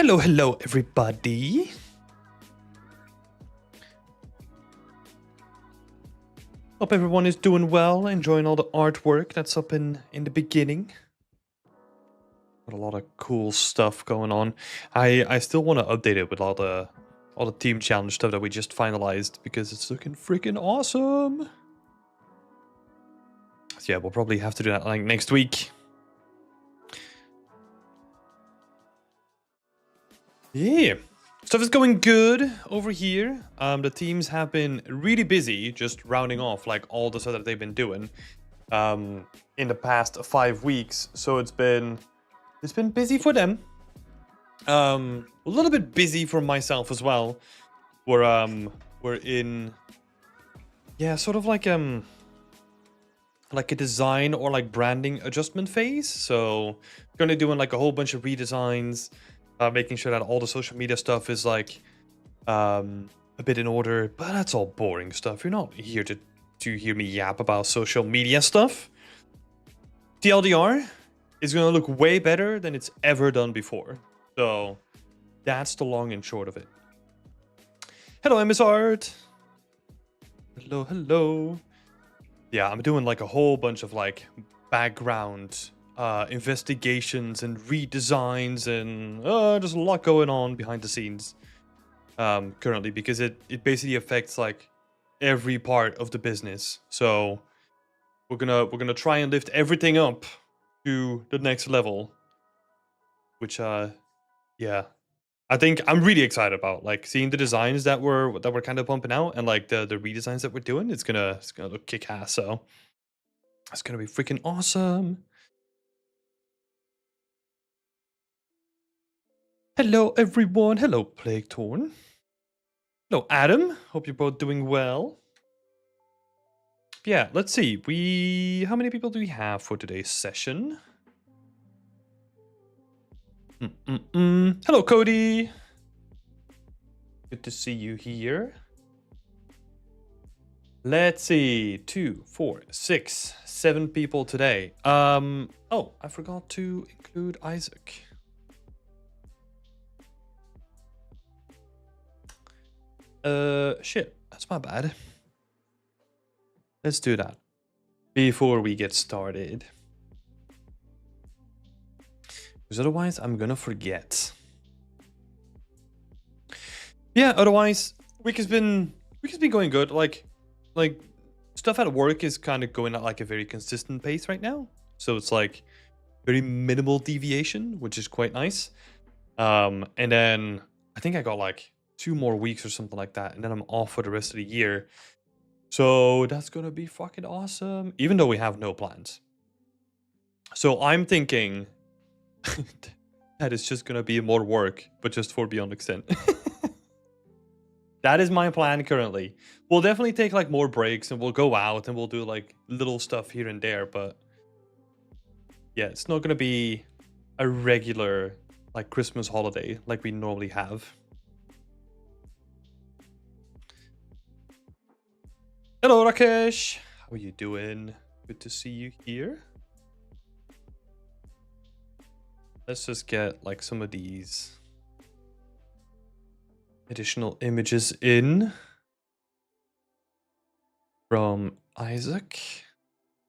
Hello, hello, everybody. Hope everyone is doing well, enjoying all the artwork that's up in the beginning. Got a lot of cool stuff going on. I still want to update it with all the team challenge stuff that we just finalized because it's looking freaking awesome. So yeah, we'll probably have to do that like next week. Yeah. Stuff is going good over here. The teams have been really busy just rounding off like all the stuff that they've been doing in the past 5 weeks. So it's been busy for them. A little bit busy for myself as well. We're in sort of like a design or like branding adjustment phase. So currently doing like a whole bunch of redesigns. Making sure that all the social media stuff is like a bit in order, but that's all boring stuff. You're not here to hear me yap about social media stuff. TLDR is going to look way better than it's ever done before. So that's the long and short of it. Hello, MS Art. Hello, hello. Yeah, I'm doing like a whole bunch of like background investigations and redesigns and there's a lot going on behind the scenes currently because it basically affects like every part of the business. So we're gonna try and lift everything up to the next level, which yeah, I think I'm really excited about like seeing the designs that we're kind of pumping out and like the redesigns that we're doing. It's gonna look kick ass. So it's gonna be freaking awesome. Hello, everyone. Hello, Plague Torn. Hello, Adam. Hope you're both doing well. Yeah, let's see. How many people do we have for today's session? Hello, Cody. Good to see you here. Let's see. 2, 4, 6, 7 people today. Oh, I forgot to include Isaac. Shit, that's my bad. Let's do that before we get started. Because otherwise I'm gonna forget. Yeah, otherwise week has been going good. Like stuff at work is kind of going at like a very consistent pace right now. So it's like very minimal deviation, which is quite nice. And then I think I got like 2 more weeks or something like that, and then I'm off for the rest of the year. So that's gonna be fucking awesome, even though we have no plans. So I'm thinking that it's just gonna be more work, but just for Beyond Extent. That is my plan currently. We'll definitely take like more breaks and we'll go out and we'll do like little stuff here and there, but yeah, it's not gonna be a regular like Christmas holiday like we normally have. Hello, Rakesh. How are you doing? Good to see you here. Let's just get like some of these additional images in from Isaac,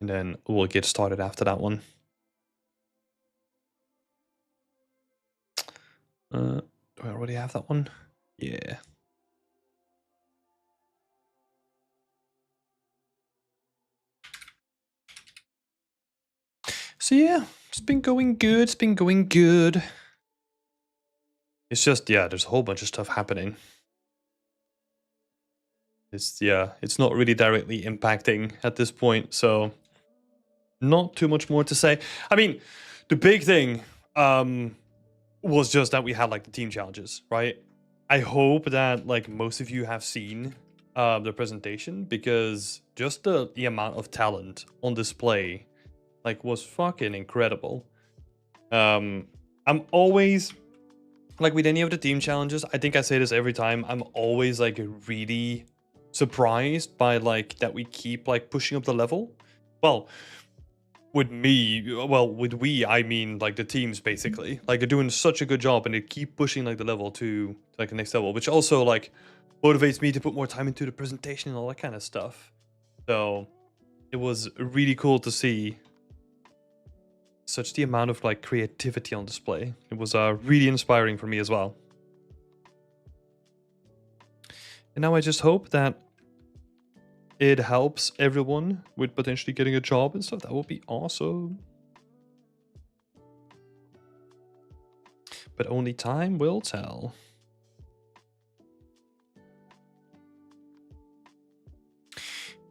and then we'll get started after that one. Do I already have that one? Yeah. So yeah, it's been going good. It's been going good. It's just, yeah, there's a whole bunch of stuff happening. It's not really directly impacting at this point, so not too much more to say. I mean, the big thing was just that we had like the team challenges, right? I hope that like most of you have seen the presentation, because just the amount of talent on display like was fucking incredible. I'm always like with any of the team challenges, I think I say this every time, I'm always like really surprised by like that we keep like pushing up the level. Well, with me, well, with we, I mean like the teams basically. Like they're doing such a good job and they keep pushing like the level to like the next level, which also like motivates me to put more time into the presentation and all that kind of stuff. So it was really cool to see such the amount of like creativity on display. It was really inspiring for me as well. And now I just hope that it helps everyone with potentially getting a job and stuff. That would be awesome. But only time will tell.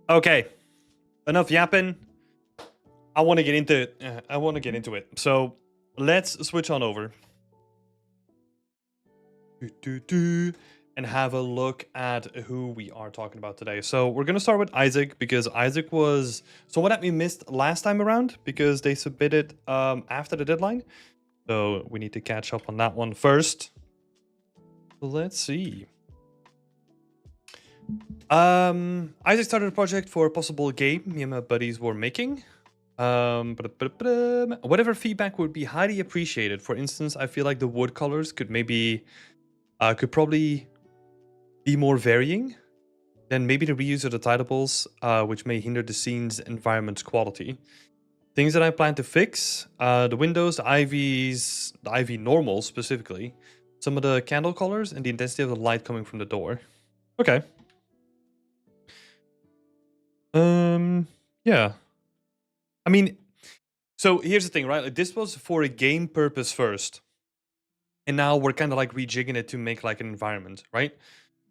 Okay, enough yapping. I want to get into it. So let's switch on over. And have a look at who we are talking about today. So we're going to start with Isaac because Isaac was someone that we missed last time around because they submitted after the deadline. So we need to catch up on that one first. Let's see. Isaac started a project for a possible game me and my buddies were making. Whatever feedback would be highly appreciated. For instance, I feel like the wood colors could maybe could probably be more varying than maybe the reuse of the titles, which may hinder the scene's environment's quality. Things that I plan to fix: the windows, the IVs, the IV normal specifically, some of the candle colors, and the intensity of the light coming from the door. Okay. Yeah. I mean, so here's the thing, right? Like, this was for a game purpose first, and now we're kind of like rejigging it to make like an environment, right?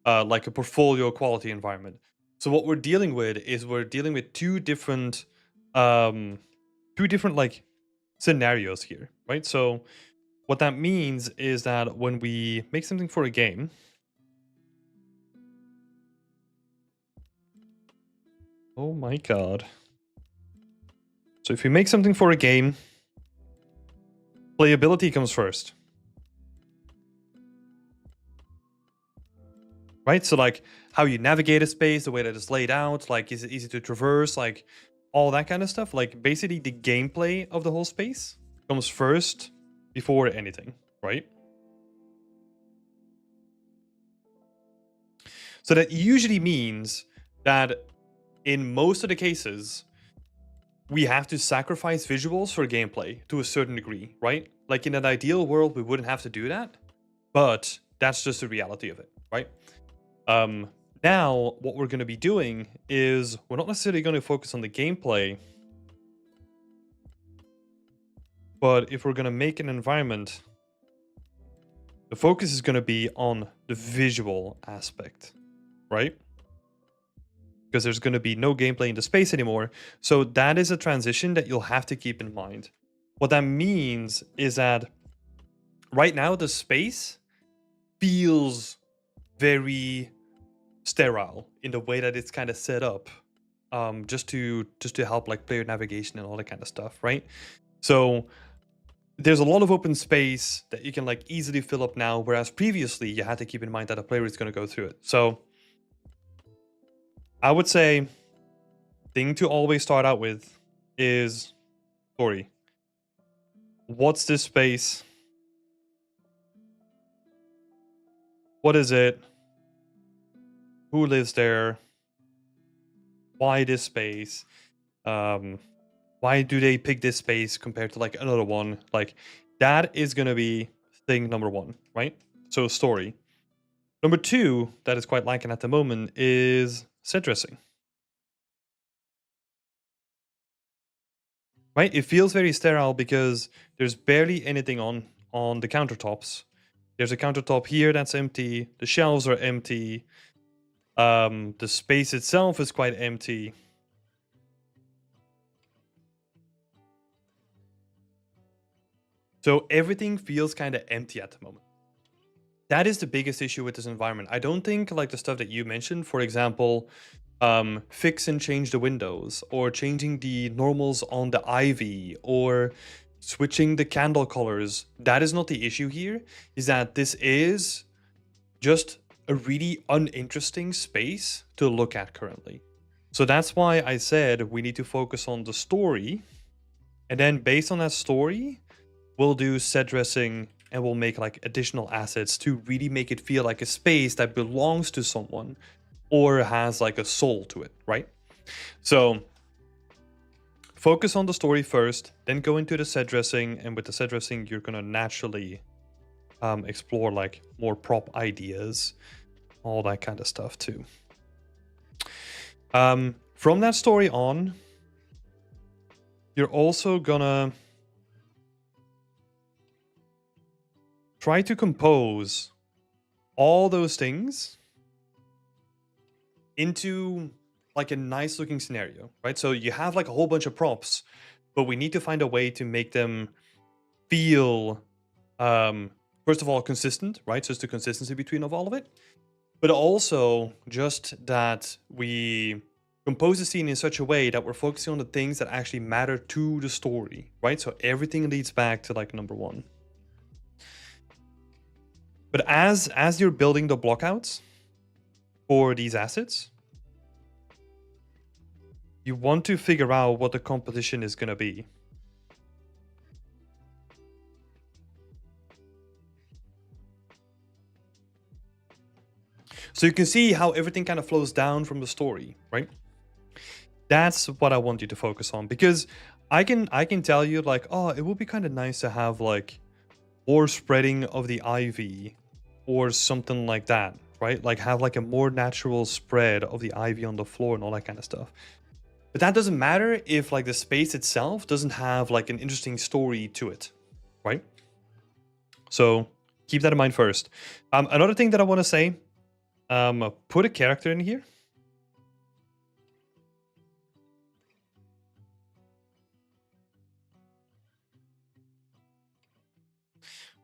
Like a portfolio quality environment. So what we're dealing with is two different like scenarios here, right? So what that means is that when we make something for a game, oh my god. So if we make something for a game, playability comes first. Right? So like how you navigate a space, the way that it's laid out, like is it easy to traverse, like all that kind of stuff. Like basically the gameplay of the whole space comes first before anything, right? So that usually means that in most of the cases, we have to sacrifice visuals for gameplay to a certain degree, right? Like in an ideal world, we wouldn't have to do that, but that's just the reality of it, right? Now, what we're going to be doing is we're not necessarily going to focus on the gameplay, but if we're going to make an environment, the focus is going to be on the visual aspect, right? Because there's going to be no gameplay in the space anymore. So that is a transition that you'll have to keep in mind. What that means is that right now the space feels very sterile in the way that it's kind of set up, just to help like player navigation and all that kind of stuff, right? So there's a lot of open space that you can like easily fill up now, whereas previously you had to keep in mind that a player is going to go through it. So I would say thing to always start out with is story. What's this space? What is it? Who lives there? Why this space? Why do they pick this space compared to like another one? Like that is gonna be thing number one, right? So story. Number two, that is quite lacking at the moment, is set dressing. Right? It feels very sterile because there's barely anything on the countertops. There's a countertop here that's empty. The shelves are empty. The space itself is quite empty. So everything feels kind of empty at the moment. That is the biggest issue with this environment. I don't think like the stuff that you mentioned, for example, fix and change the windows, or changing the normals on the ivy, or switching the candle colors. That is not the issue here. Is that this is just a really uninteresting space to look at currently. So that's why I said we need to focus on the story And then based on that story, we'll do set dressing and we'll make like additional assets to really make it feel like a space that belongs to someone or has like a soul to it, right? So focus on the story first, then go into the set dressing, and with the set dressing, you're gonna naturally explore like more prop ideas, all that kind of stuff too. From that story on, you're also gonna try to compose all those things into like a nice looking scenario, right? So you have like a whole bunch of props, but we need to find a way to make them feel first of all consistent, right? So it's the consistency between all of it, but also just that we compose the scene in such a way that we're focusing on the things that actually matter to the story, right? So everything leads back to like number one. But as you're building the blockouts for these assets, you want to figure out what the composition is going to be. So you can see how everything kind of flows down from the story, right? That's what I want you to focus on, because I can tell you like, oh, it would be kind of nice to have like more spreading of the ivy or something like that, right? Like have like a more natural spread of the ivy on the floor and all that kind of stuff. But that doesn't matter if like the space itself doesn't have like an interesting story to it, right? So keep that in mind first. Another thing that I want to say, put a character in here.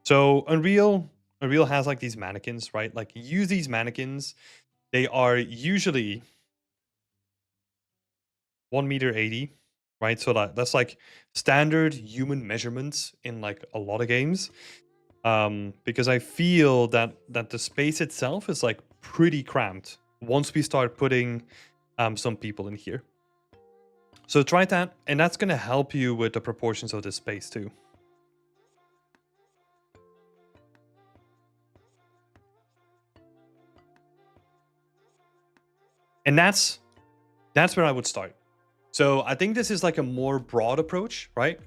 So Unreal has like these mannequins, right? Like use these mannequins. They are usually 1.80 meters, right? So that's like standard human measurements in like a lot of games. Because I feel that the space itself is like pretty cramped once we start putting some people in here. So try that, and that's gonna help you with the proportions of this space too. And that's where I would start. So I think this is like a more broad approach, right?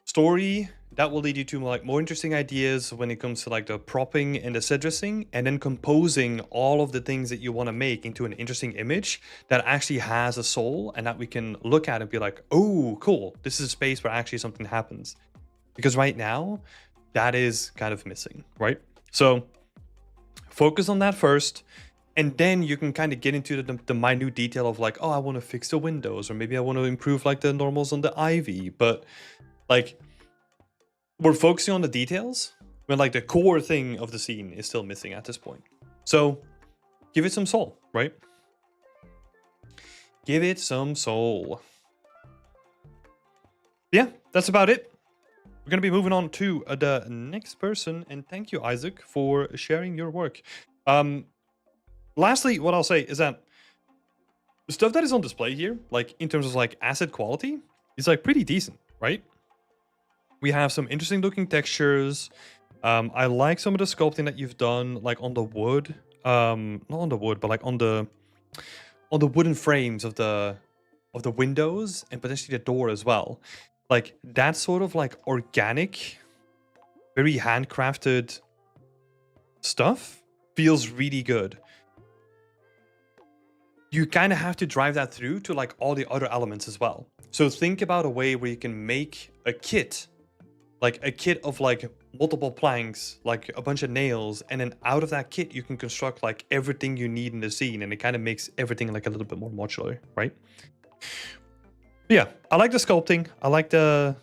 Story that will lead you to like more interesting ideas when it comes to like the propping and the set dressing, and then composing all of the things that you want to make into an interesting image that actually has a soul and that we can look at and be like, oh, cool, this is a space where actually something happens. Because right now, that is kind of missing, right? So focus on that first. And then you can kind of get into the minute detail of like, oh, I want to fix the windows, or maybe I want to improve like the normals on the ivy. But like, we're focusing on the details when like the core thing of the scene is still missing at this point. So give it some soul, right? Give it some soul. Yeah, that's about it. We're going to be moving on to the next person. And thank you, Isaac, for sharing your work. Lastly, what I'll say is that the stuff that is on display here, like in terms of like asset quality, is like pretty decent, right? We have some interesting looking textures. I like some of the sculpting that you've done, like on the wood. Not on the wood, but like on the wooden frames of the windows and potentially the door as well. Like that sort of like organic, very handcrafted stuff feels really good. You kind of have to drive that through to like all the other elements as well. So think about a way where you can make a kit, like a kit of like multiple planks, like a bunch of nails, and then out of that kit you can construct like everything you need in the scene, and it kind of makes everything like a little bit more modular, right? Yeah, I like the sculpting. I like the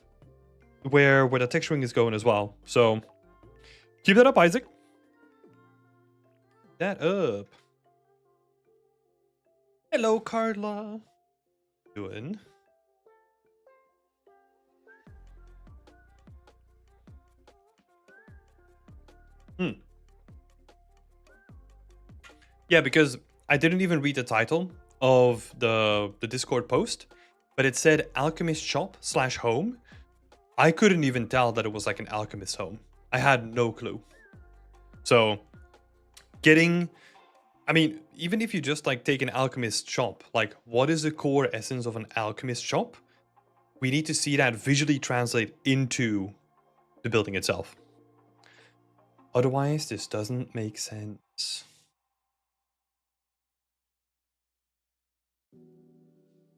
where the texturing is going as well. So keep that up, Isaac. That up. Hello, Carla. Doing? Yeah, because I didn't even read the title of the Discord post, but it said Alchemist Shop /home. I couldn't even tell that it was like an alchemist home. I had no clue. So getting, I mean, even if you just like take an alchemist shop, like what is the core essence of an alchemist shop? We need to see that visually translate into the building itself. Otherwise, this doesn't make sense.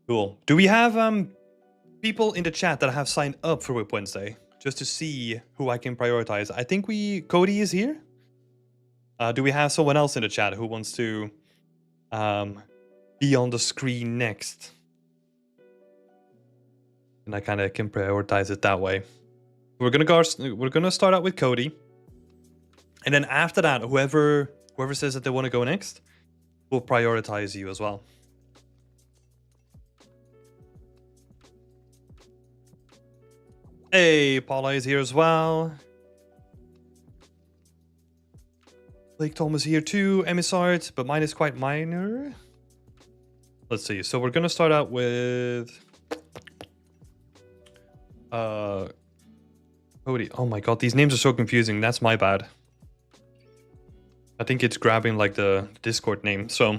Cool. Do we have people in the chat that have signed up for Whip Wednesday? Just to see who I can prioritize. I think Cody is here. Do we have someone else in the chat who wants to be on the screen next? And I kind of can prioritize it that way. We're gonna start out with Cody, and then after that, whoever says that they want to go next, we'll prioritize you as well. Hey, Paula is here as well. Blake Thomas here too, Emissart, but mine is quite minor. Let's see. So we're gonna start out with Cody. Oh my god, these names are so confusing. That's my bad. I think it's grabbing like the Discord name. So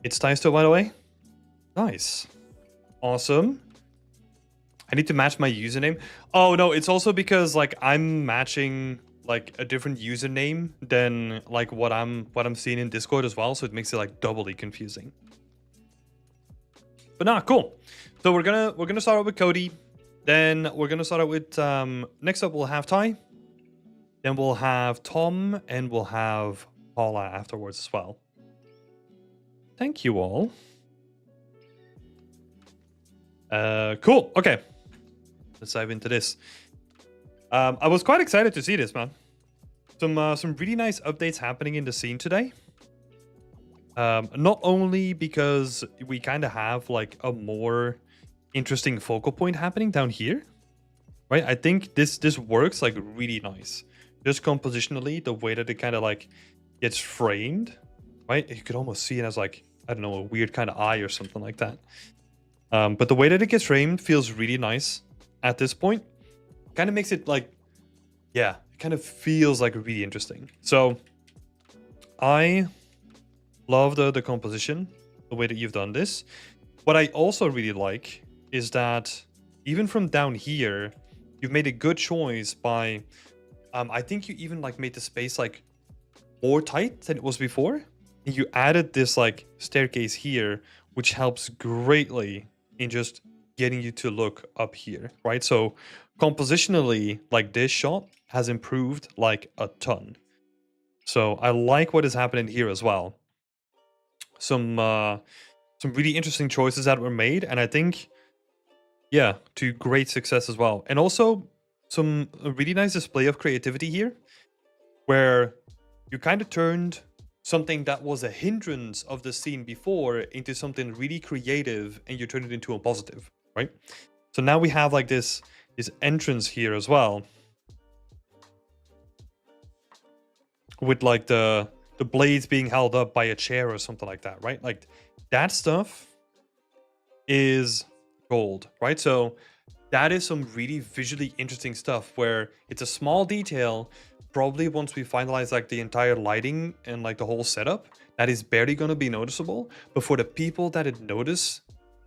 it's Taisto, by the way. Nice. Awesome. I need to match my username. Oh no, it's also because like I'm matching like a different username than like what I'm seeing in Discord as well, so it makes it like doubly confusing. But nah, cool. So we're gonna start out with Cody, then we're gonna start out with next up we'll have Ty, then we'll have Tom, and we'll have Paula afterwards as well. Thank you all. Cool. Okay. Let's dive into this. I was quite excited to see this, man. Some really nice updates happening in the scene today. Not only because we kind of have like a more interesting focal point happening down here, right? I think this works like really nice. Just compositionally, the way that it kind of like gets framed, right? You could almost see it as like, I don't know, a weird kind of eye or something like that. But the way that it gets framed feels really nice at this point. Kind of makes it like, yeah, it kind of feels like really interesting. So I love the composition, the way that you've done this. What I also really like is that even from down here, you've made a good choice by, I think you even like made the space like more tight than it was before. And you added this like staircase here, which helps greatly in just getting you to look up here, right? So compositionally, like this shot has improved like a ton. So I like what is happening here as well. Some really interesting choices that were made, and I think, yeah, to great success as well. And also a really nice display of creativity here, where you kind of turned something that was a hindrance of the scene before into something really creative, and you turn it into a positive, right? So now we have like this entrance here as well, with like the blades being held up by a chair or something like that, right? Like that stuff is gold, right? So that is some really visually interesting stuff where it's a small detail. Probably once we finalize like the entire lighting and like the whole setup, that is barely going to be noticeable. But for the people that it notice,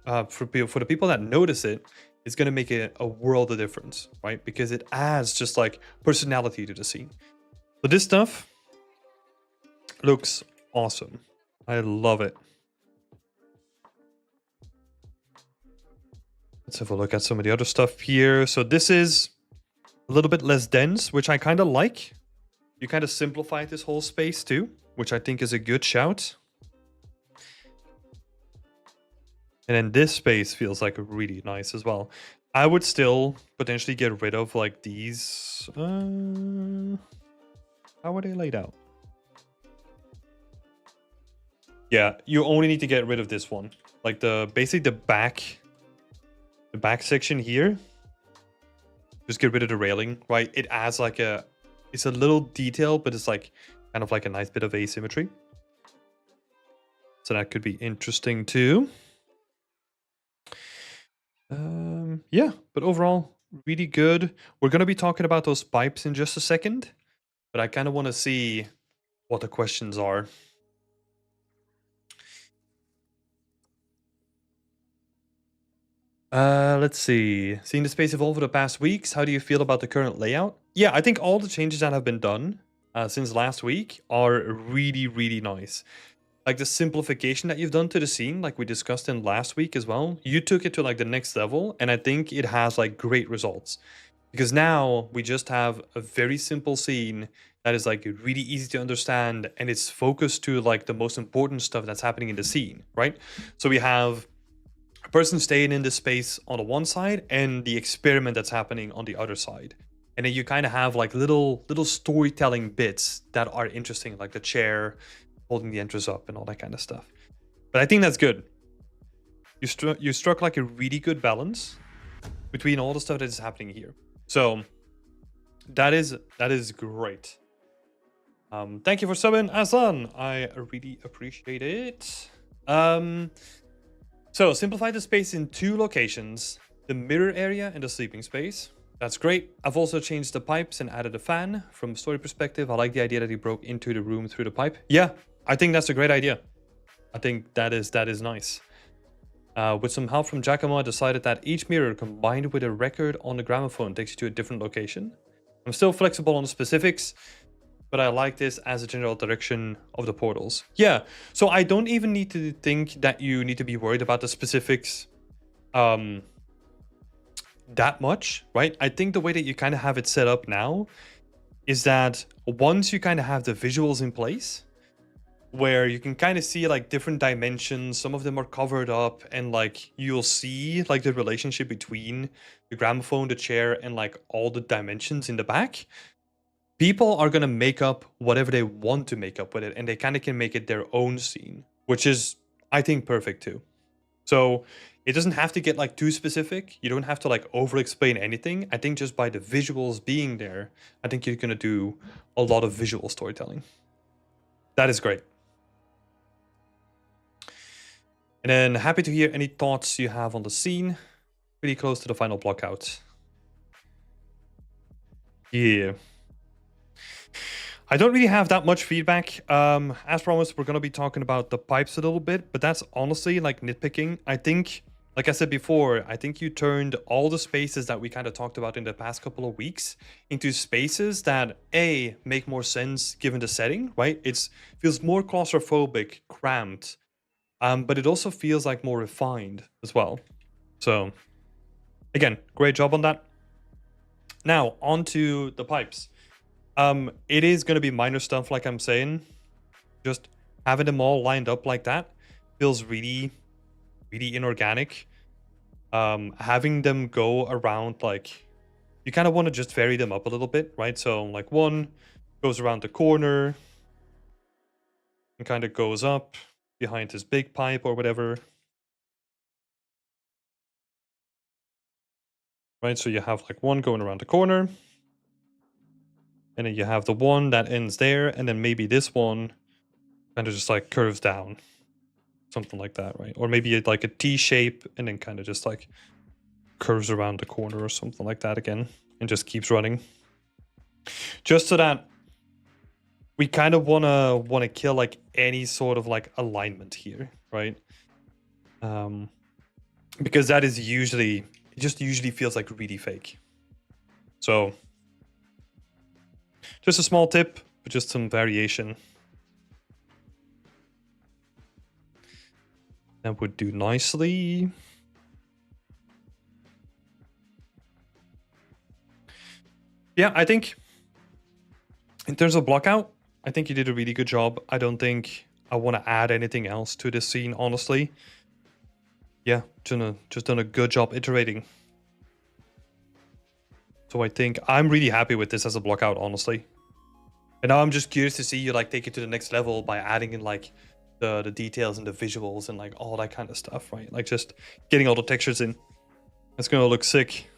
for the people that notice it, it's going to make a world of difference, right? Because it adds just like personality to the scene. So this stuff looks awesome. I love it. Let's have a look at some of the other stuff here. So this is a little bit less dense, which I kind of like. You kind of simplified this whole space too, which I think is a good shout. And then this space feels like really nice as well. I would still potentially get rid of like these. How are they laid out? Yeah, you only need to get rid of this one. Like basically the back section here. Just get rid of the railing, right? It adds like it's a little detail, but it's like kind of like a nice bit of asymmetry. So that could be interesting too. Yeah, but overall, really good. We're gonna be talking about those pipes in just a second, but I kind of want to see what the questions are. Let's see. Seeing the space evolve over the past weeks, how do you feel about the current layout? Yeah, I think all the changes that have been done since last week are really, really nice. Like the simplification that you've done to the scene, like we discussed in last week as well, you took it to like the next level, and I think it has like great results. Because now we just have a very simple scene that is like really easy to understand, and it's focused to like the most important stuff that's happening in the scene, right? So we have a person staying in this space on the one side and the experiment that's happening on the other side. And then you kind of have like little storytelling bits that are interesting, like the chair holding the entrance up and all that kind of stuff. But I think that's good. You struck like a really good balance between all the stuff that is happening here. So that is great. Thank you for subbing, Aslan. I really appreciate it. So simplify the space in 2 locations, the mirror area and the sleeping space. That's great. I've also changed the pipes and added a fan. From a story perspective, I like the idea that he broke into the room through the pipe. Yeah, I think that's a great idea. I think that is nice. With some help from Giacomo, I decided that each mirror combined with a record on the gramophone takes you to a different location. I'm still flexible on the specifics, but I like this as a general direction of the portals. Yeah, so I don't even need to think that you need to be worried about the specifics that much, right? I think the way that you kind of have it set up now is that once you kind of have the visuals in place, where you can kind of see like different dimensions, some of them are covered up, and like you'll see like the relationship between the gramophone, the chair, and like all the dimensions in the back. People are going to make up whatever they want to make up with it, and they kind of can make it their own scene, which is, I think, perfect too. So it doesn't have to get like too specific. You don't have to like over explain anything. I think just by the visuals being there, I think you're going to do a lot of visual storytelling. That is great. And then happy to hear any thoughts you have on the scene. Pretty close to the final block out. Yeah. I don't really have that much feedback. As promised, we're going to be talking about the pipes a little bit, but that's honestly like nitpicking. I think, like I said before, I think you turned all the spaces that we kind of talked about in the past couple of weeks into spaces that A, make more sense given the setting, right? It feels more claustrophobic, cramped, but it also feels like more refined as well. So again, great job on that. Now, on to the pipes. It is going to be minor stuff, like I'm saying. Just having them all lined up like that feels really, really inorganic. Having them go around, like, you kind of want to just vary them up a little bit, right? So, like, one goes around the corner and kind of goes up behind this big pipe or whatever. Right, so you have, like, one going around the corner. And then you have the one that ends there, and then maybe this one kind of just, like, curves down. Something like that, right? Or maybe like a T shape and then kind of just like curves around the corner or something like that again and just keeps running. Just so that we kind of wanna kill like any sort of like alignment here, right? Because that is usually, it just usually feels like really fake. So just a small tip, but just some variation. That would do nicely. Yeah, I think in terms of block out, I think you did a really good job. I don't think I want to add anything else to this scene, honestly. Yeah, just done a good job iterating. So I think I'm really happy with this as a block out, honestly. And now I'm just curious to see you like take it to the next level by adding in like the details and the visuals and like all that kind of stuff, right? Like just getting all the textures in. It's gonna look sick.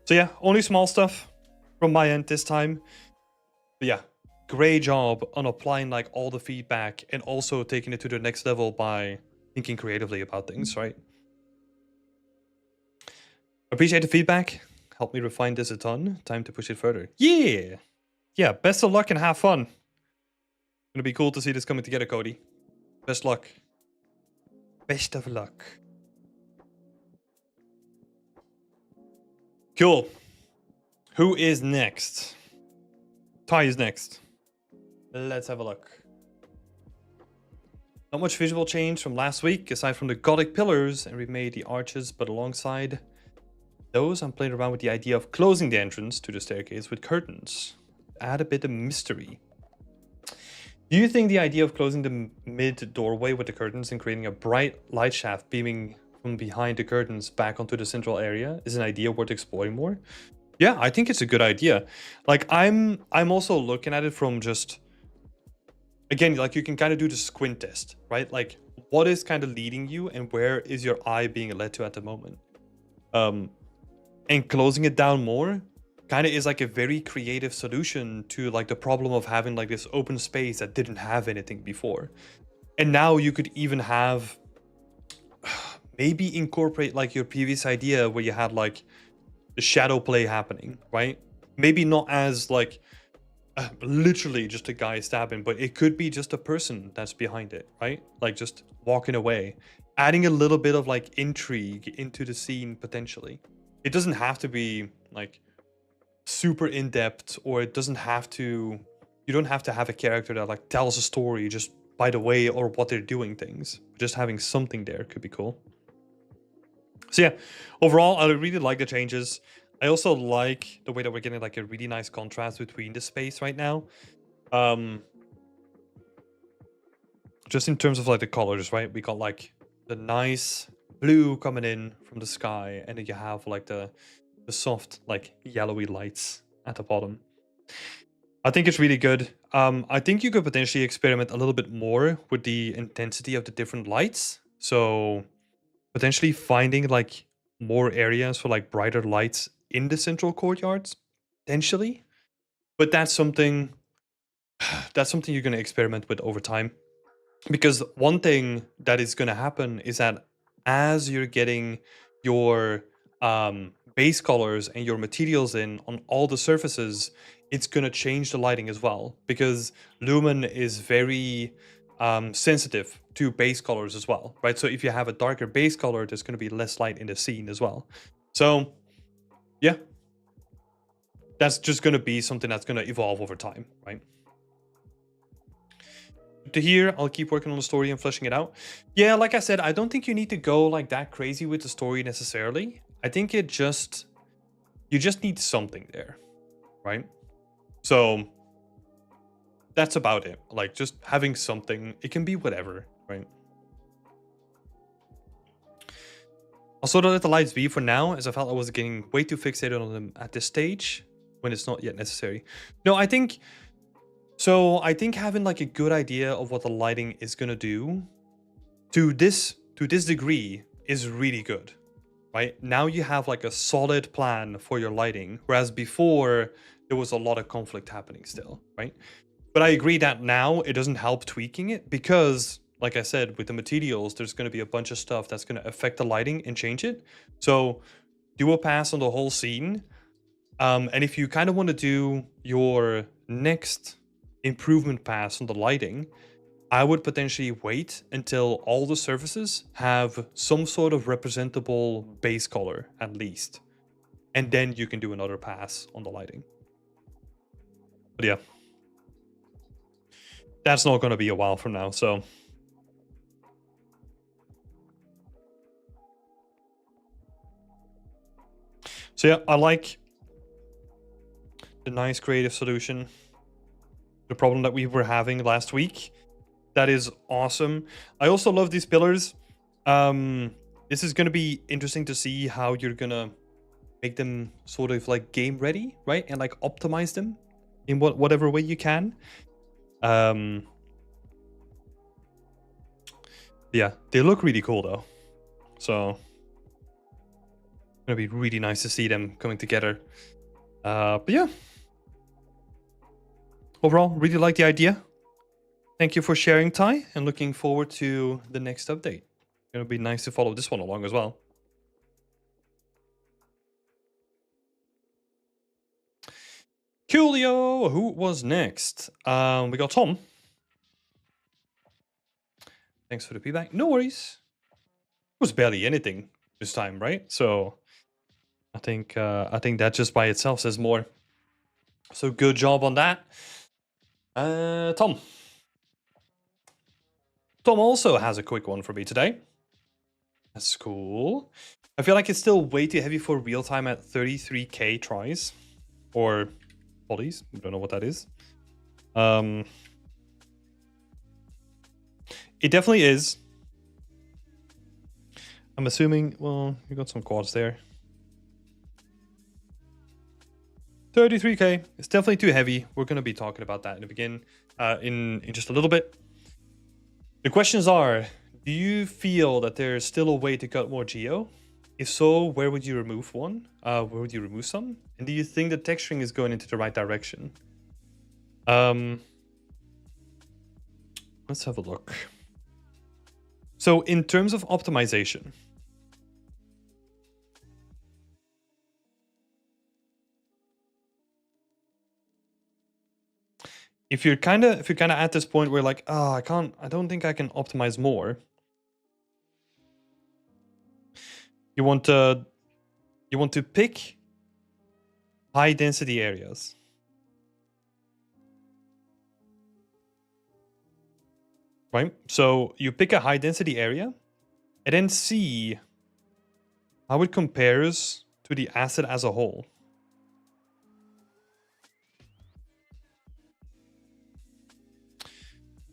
So yeah, only small stuff from my end this time. But yeah, great job on applying like all the feedback and also taking it to the next level by thinking creatively about things, right? Appreciate the feedback. Help me refine this a ton. Time to push it further. Yeah. Yeah, best of luck and have fun. Gonna be cool to see this coming together, Cody. Best luck. Best of luck. Cool. Who is next? Ty is next. Let's have a look. Not much visual change from last week, aside from the Gothic pillars, and we made the arches, but alongside those, I'm playing around with the idea of closing the entrance to the staircase with curtains. Add a bit of mystery. Do you think the idea of closing the mid doorway with the curtains and creating a bright light shaft beaming from behind the curtains back onto the central area is an idea worth exploring more? Yeah, I think it's a good idea. Like I'm also looking at it from just, again, like you can kind of do the squint test, right? Like what is kind of leading you and where is your eye being led to at the moment? And closing it down more kind of is like a very creative solution to like the problem of having like this open space that didn't have anything before. And now you could even have maybe incorporate like your previous idea where you had like the shadow play happening, right? Maybe not as like literally just a guy stabbing, but it could be just a person that's behind it, right? Like just walking away, adding a little bit of like intrigue into the scene potentially. It doesn't have to be like super in-depth, or it doesn't have to, you don't have to have a character that like tells a story just by the way or what they're doing things. Just having something there could be cool. So yeah, overall, I really like the changes. I also like the way that we're getting like a really nice contrast between the space right now. Just in terms of like the colors, right? We got like the nice blue coming in from the sky, and then you have like the soft like yellowy lights at the bottom. I think it's really good. I think you could potentially experiment a little bit more with the intensity of the different lights. So potentially finding like more areas for like brighter lights in the central courtyards, potentially. But that's something you're going to experiment with over time. Because one thing that is going to happen is that as you're getting your base colors and your materials in on all the surfaces, it's going to change the lighting as well. Because Lumen is very sensitive to base colors as well, right? So if you have a darker base color, there's going to be less light in the scene as well. So yeah, that's just going to be something that's going to evolve over time, right? To hear, I'll keep working on the story and fleshing it out. Yeah, like I said, I don't think you need to go like that crazy with the story necessarily. I think you just need something there, right? So that's about it. Like just having something. It can be whatever, right? I'll sort of let the lights be for now, as I felt I was getting way too fixated on them at this stage when it's not yet necessary. No, I think having like a good idea of what the lighting is gonna do to this degree is really good, right? Now you have like a solid plan for your lighting, whereas before there was a lot of conflict happening still, right? But I agree that now it doesn't help tweaking it because, like I said, with the materials, there's going to be a bunch of stuff that's going to affect the lighting and change it. So do a pass on the whole scene. And if you kind of want to do your next improvement pass on the lighting, I would potentially wait until all the surfaces have some sort of representable base color at least. And then you can do another pass on the lighting. But yeah, that's not going to be a while from now, so. So yeah, I like the nice creative solution. The problem that we were having last week. That is awesome. I also love these pillars. This is going to be interesting to see how you're going to make them sort of like game ready, right? And like optimize them in whatever way you can. Yeah, they look really cool though. So it's going to be really nice to see them coming together. But yeah. Overall, really like the idea. Thank you for sharing, Ty, and looking forward to the next update. It's going to be nice to follow this one along as well. Coolio, who was next? We got Tom. Thanks for the feedback. No worries. It was barely anything this time, right? So I think that just by itself says more. So good job on that. Tom. Tom also has a quick one for me today. That's cool. I feel like it's still way too heavy for real time at 33k tries. Or polys. I don't know what that is. It definitely is. I'm assuming, well, you got some quads there. 33k. It's definitely too heavy. We're going to be talking about that in the beginning, in just a little bit. The questions are, do you feel that there's still a way to cut more geo? If so, where would you remove one? Where would you remove some? And do you think the texturing is going into the right direction? Let's have a look. So in terms of optimization, if you're kind of at this point where like, oh, I don't think I can optimize more. You want to pick high density areas. Right? So you pick a high density area and then see how it compares to the asset as a whole.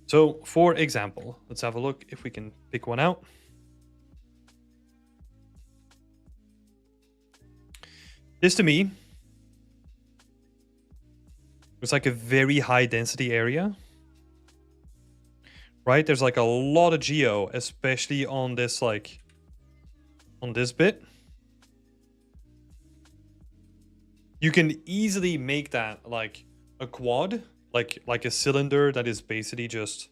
So for example, let's have a look if we can pick one out. This to me was like a very high density area. Right? There's like a lot of geo, especially on this like on this bit. You can easily make that like a quad, like a cylinder that is basically just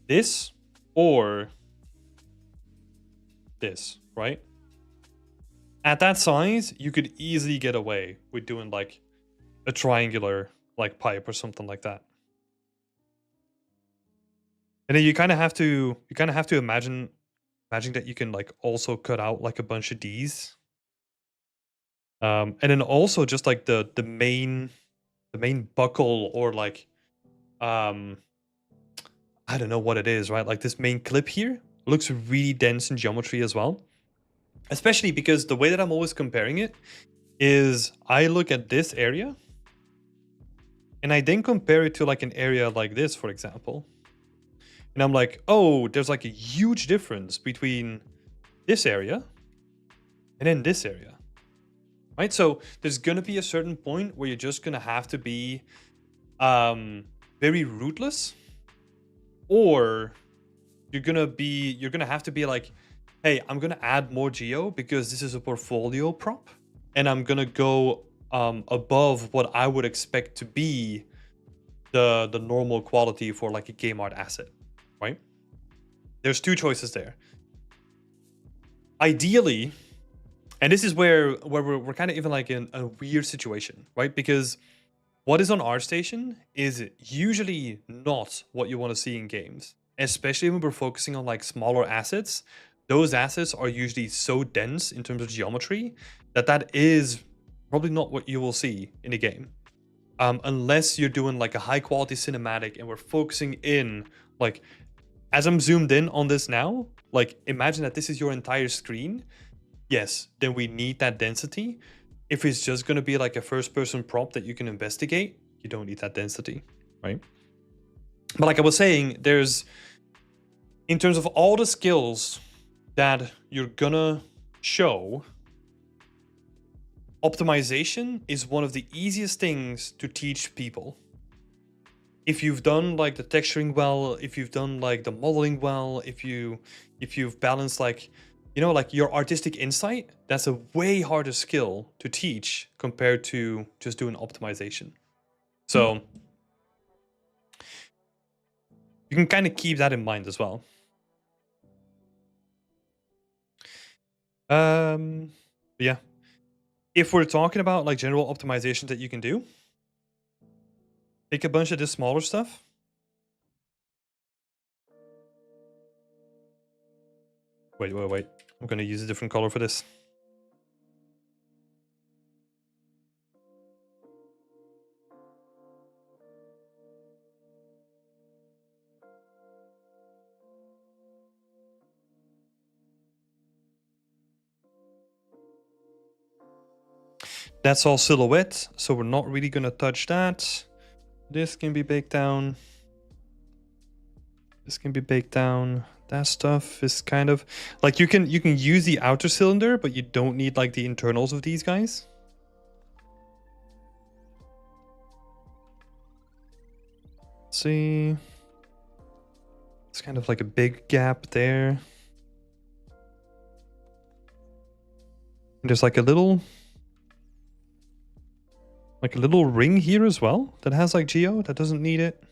this or this, right? At that size, you could easily get away with doing like a triangular like pipe or something like that. And then you kind of have to imagine that you can like also cut out like a bunch of D's. And then also just like the main buckle or like I don't know what it is, right? Like this main clip here looks really dense in geometry as well. Especially because the way that I'm always comparing it is I look at this area and I then compare it to like an area like this, for example. And I'm like, oh, there's like a huge difference between this area and then this area. Right? So there's going to be a certain point where you're just going to have to be very rootless, or you're going to have to be like, hey, I'm going to add more geo because this is a portfolio prop and I'm going to go above what I would expect to be the normal quality for like a game art asset, right? There's two choices there. Ideally, and this is where we're kind of even like in a weird situation, right? Because what is on ArtStation is usually not what you want to see in games, especially when we're focusing on like smaller assets. Those assets are usually so dense in terms of geometry that is probably not what you will see in a game. Unless you're doing like a high quality cinematic and we're focusing in, like, as I'm zoomed in on this now, like imagine that this is your entire screen. Yes, then we need that density. If it's just going to be like a first person prop that you can investigate, you don't need that density, right? But like I was saying, there's, in terms of all the skills that you're gonna show, optimization is one of the easiest things to teach people. If you've done like the texturing well, if you've done like the modeling well, if you've balanced like, you know, like your artistic insight, that's a way harder skill to teach compared to just doing optimization. So you can kind of keep that in mind as well. Yeah. if we're talking about like general optimizations that you can do, take a bunch of this smaller stuff. Wait. I'm gonna use a different color for this. That's all silhouette, so we're not really gonna touch that. This can be baked down. This can be baked down. That stuff is kind of like you can use the outer cylinder, but you don't need like the internals of these guys. Let's see. It's kind of like a big gap there. And there's like a little ring here as well that has like geo that doesn't need it.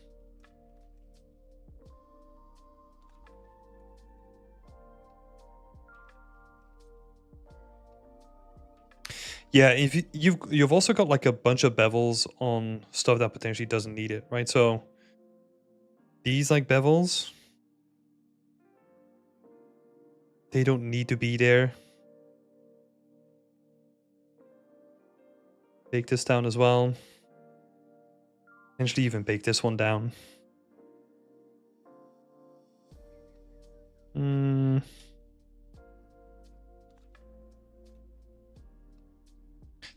Yeah, if you've also got like a bunch of bevels on stuff that potentially doesn't need it, right? So these like bevels, they don't need to be there. Bake this down as well. Potentially even bake this one down.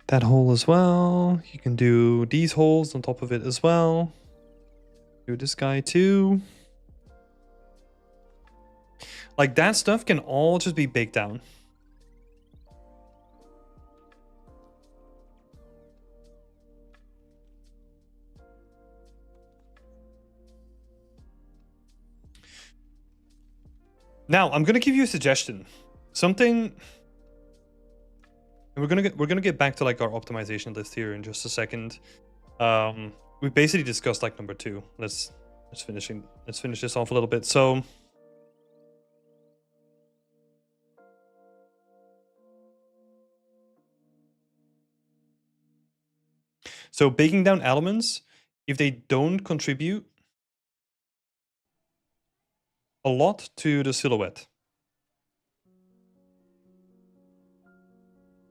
That hole as well. You can do these holes on top of it as well. Do this guy too. Like that stuff can all just be baked down. Now, I'm gonna give you a suggestion. Something, and we're gonna get back to like our optimization list here in just a second. We basically discussed like number 2. Let's finish this off a little bit. So baking down elements, if they don't contribute a lot to the silhouette.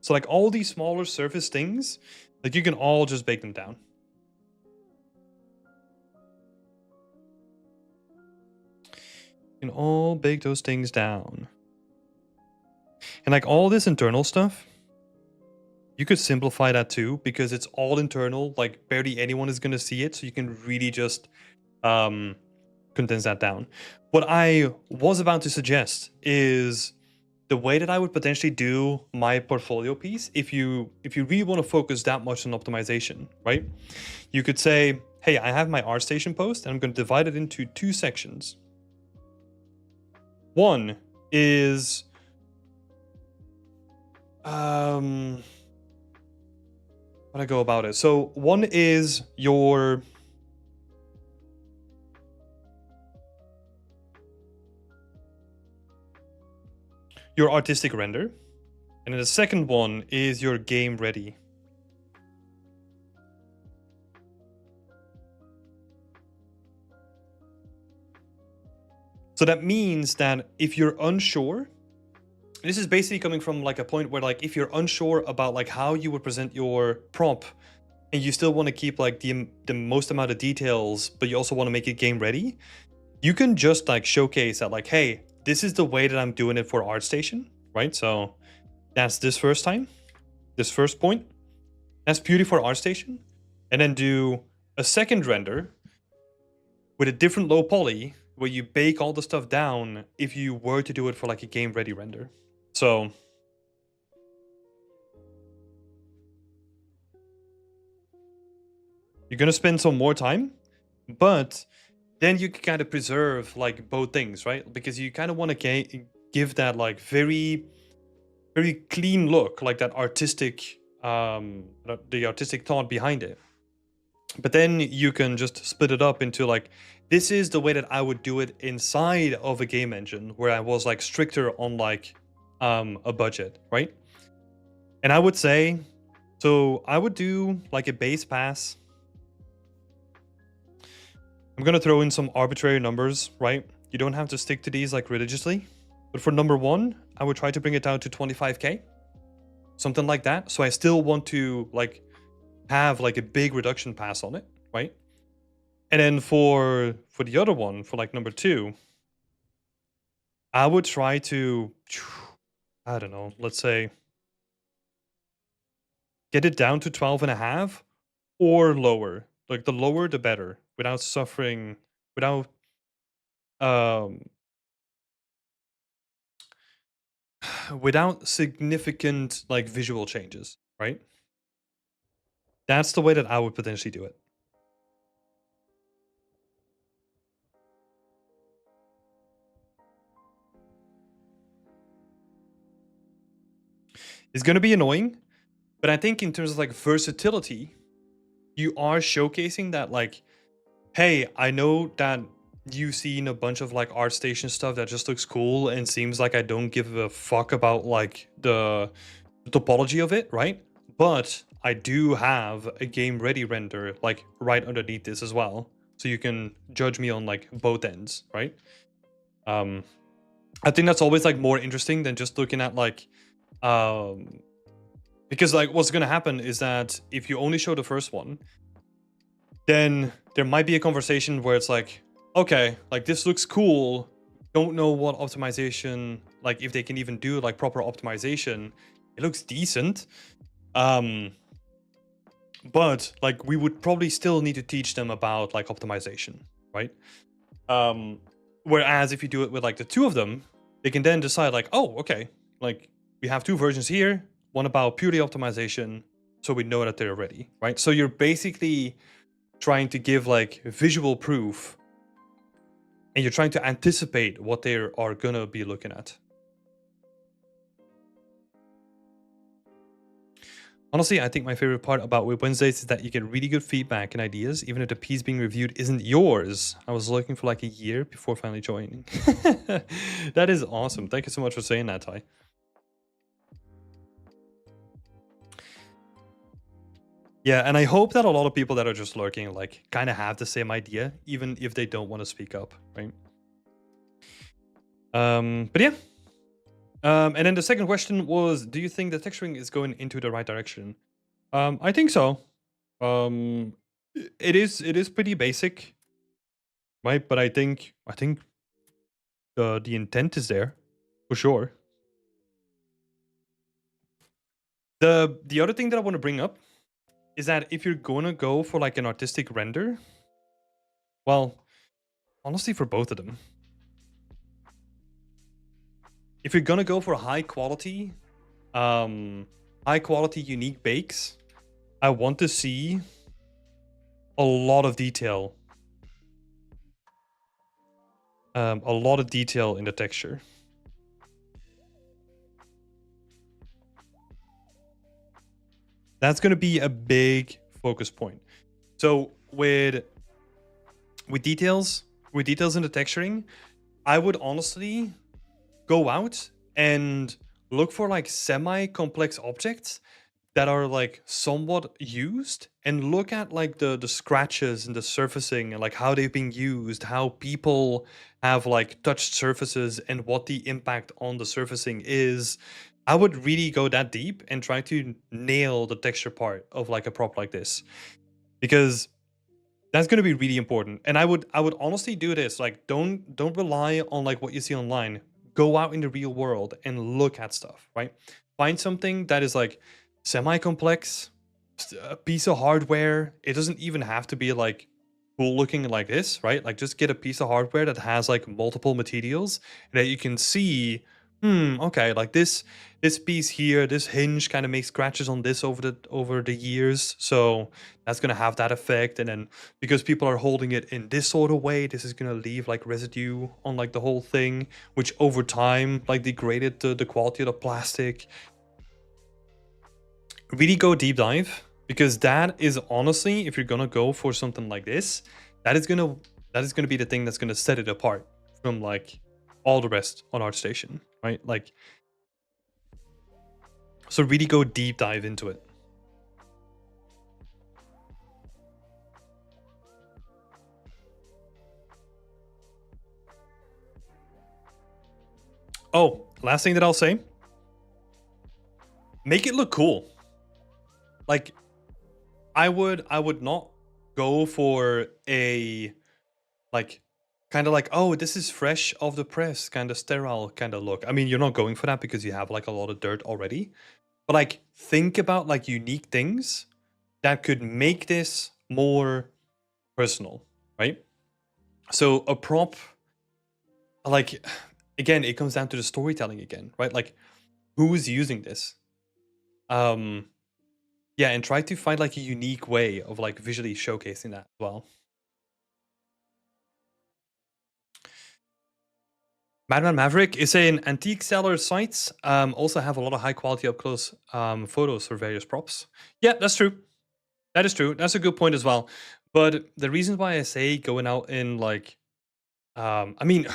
So like all these smaller surface things, like you can all just bake them down. You can all bake those things down. And like all this internal stuff, you could simplify that too, because it's all internal, like barely anyone is gonna see it, so you can really just condense that down. What I was about to suggest is the way that I would potentially do my portfolio piece, if you really want to focus that much on optimization, right? You could say, hey, I have my ArtStation post, and I'm going to divide it into 2 sections. One is how do I go about it? So one is your artistic render, and then the second one is your game ready. So that means that if you're unsure, this is basically coming from like a point where like if you're unsure about like how you would present your prop and you still want to keep like the most amount of details, but you also want to make it game ready, you can just like showcase that like, hey, this is the way that I'm doing it for ArtStation, right? So that's this first point. That's purely for ArtStation. And then do a second render with a different low poly where you bake all the stuff down if you were to do it for like a game ready render. So you're gonna spend some more time, but then you can kind of preserve like both things, right? Because you kind of want to give that like very, very clean look, like that artistic, the artistic thought behind it. But then you can just split it up into like, this is the way that I would do it inside of a game engine where I was like stricter on like a budget, right? And I would say So I would do like a base pass. I'm gonna throw in some arbitrary numbers, right? You don't have to stick to these like religiously. But for number 1, I would try to bring it down to 25k. Something like that. So I still want to like have like a big reduction pass on it, right? And then for the other one, for like number 2, I would try to, I don't know, let's say get it down to 12 and a half or lower. Like the lower the better, without suffering, without um without significant like visual changes, right? That's the way that I would potentially do it. It's going to be annoying, but I think in terms of like versatility, you are showcasing that like, hey, I know that you've seen a bunch of like ArtStation stuff that just looks cool and seems like I don't give a fuck about like the topology of it, right? But I do have a game ready render like right underneath this as well. So you can judge me on like both ends, right? Um I think that's always like more interesting than just looking at like um because like what's gonna happen is that if you only show the first one, then there might be a conversation where it's like, okay, like this looks cool. Don't know what optimization, like if they can even do like proper optimization. It looks decent. But like we would probably still need to teach them about like optimization, right? Um, Whereas if you do it with like the 2 of them, they can then decide like, oh, okay, like we have 2 versions here, one about purely optimization, so we know that they're ready, right? So you're basically trying to give like visual proof, and you're trying to anticipate what they are gonna be looking at. Honestly, I think my favorite part about Whip Wednesdays is that you get really good feedback and ideas, even if the piece being reviewed isn't yours. I was looking for like a year before finally joining. That is awesome. Thank you so much for saying that, Ty. Yeah, and I hope that a lot of people that are just lurking like kind of have the same idea, even if they don't want to speak up, right? But yeah. And then the second question was, do you think the texturing is going into the right direction? I think so. It is pretty basic, right? But I think the intent is there for sure. The other thing that I want to bring up is that if you're going to go for like an artistic render, well, honestly, for both of them, if you're going to go for high quality unique bakes, I want to see a lot of detail. A lot of detail in the texture. That's going to be a big focus point. So with details in the texturing, I would honestly go out and look for like semi-complex objects that are like somewhat used, and look at like the scratches and the surfacing and like how they've been used, how people have like touched surfaces and what the impact on the surfacing is. I would really go that deep and try to nail the texture part of like a prop like this, because that's going to be really important. And I would honestly do this, like don't rely on like what you see online. Go out in the real world and look at stuff, right? Find something that is like semi complex, a piece of hardware. It doesn't even have to be like cool looking like this, right? Like just get a piece of hardware that has like multiple materials that you can see, okay, like this piece here, this hinge kind of makes scratches on this over the years, so that's going to have that effect. And then because people are holding it in this sort of way, this is going to leave like residue on like the whole thing, which over time like degraded the quality of the plastic. Really go deep dive, because that is honestly, if you're gonna go for something like this, that is gonna be the thing that's gonna set it apart from like all the rest on ArtStation, right? Like, so really go deep dive into it. Oh, last thing that I'll say. Make it look cool. Like, I would not go for a like kind of like, oh, this is fresh off the press, kind of sterile kind of look. I mean, you're not going for that because you have like a lot of dirt already. But like think about like unique things that could make this more personal, right? So a prop, like, again, it comes down to the storytelling again, right? Like, who is using this? Yeah, and try to find like a unique way of like visually showcasing that as well. Madman Maverick is saying antique seller sites also have a lot of high quality up close photos for various props. Yeah, that's true. That is true. That's a good point as well. But the reason why I say going out in like, I mean,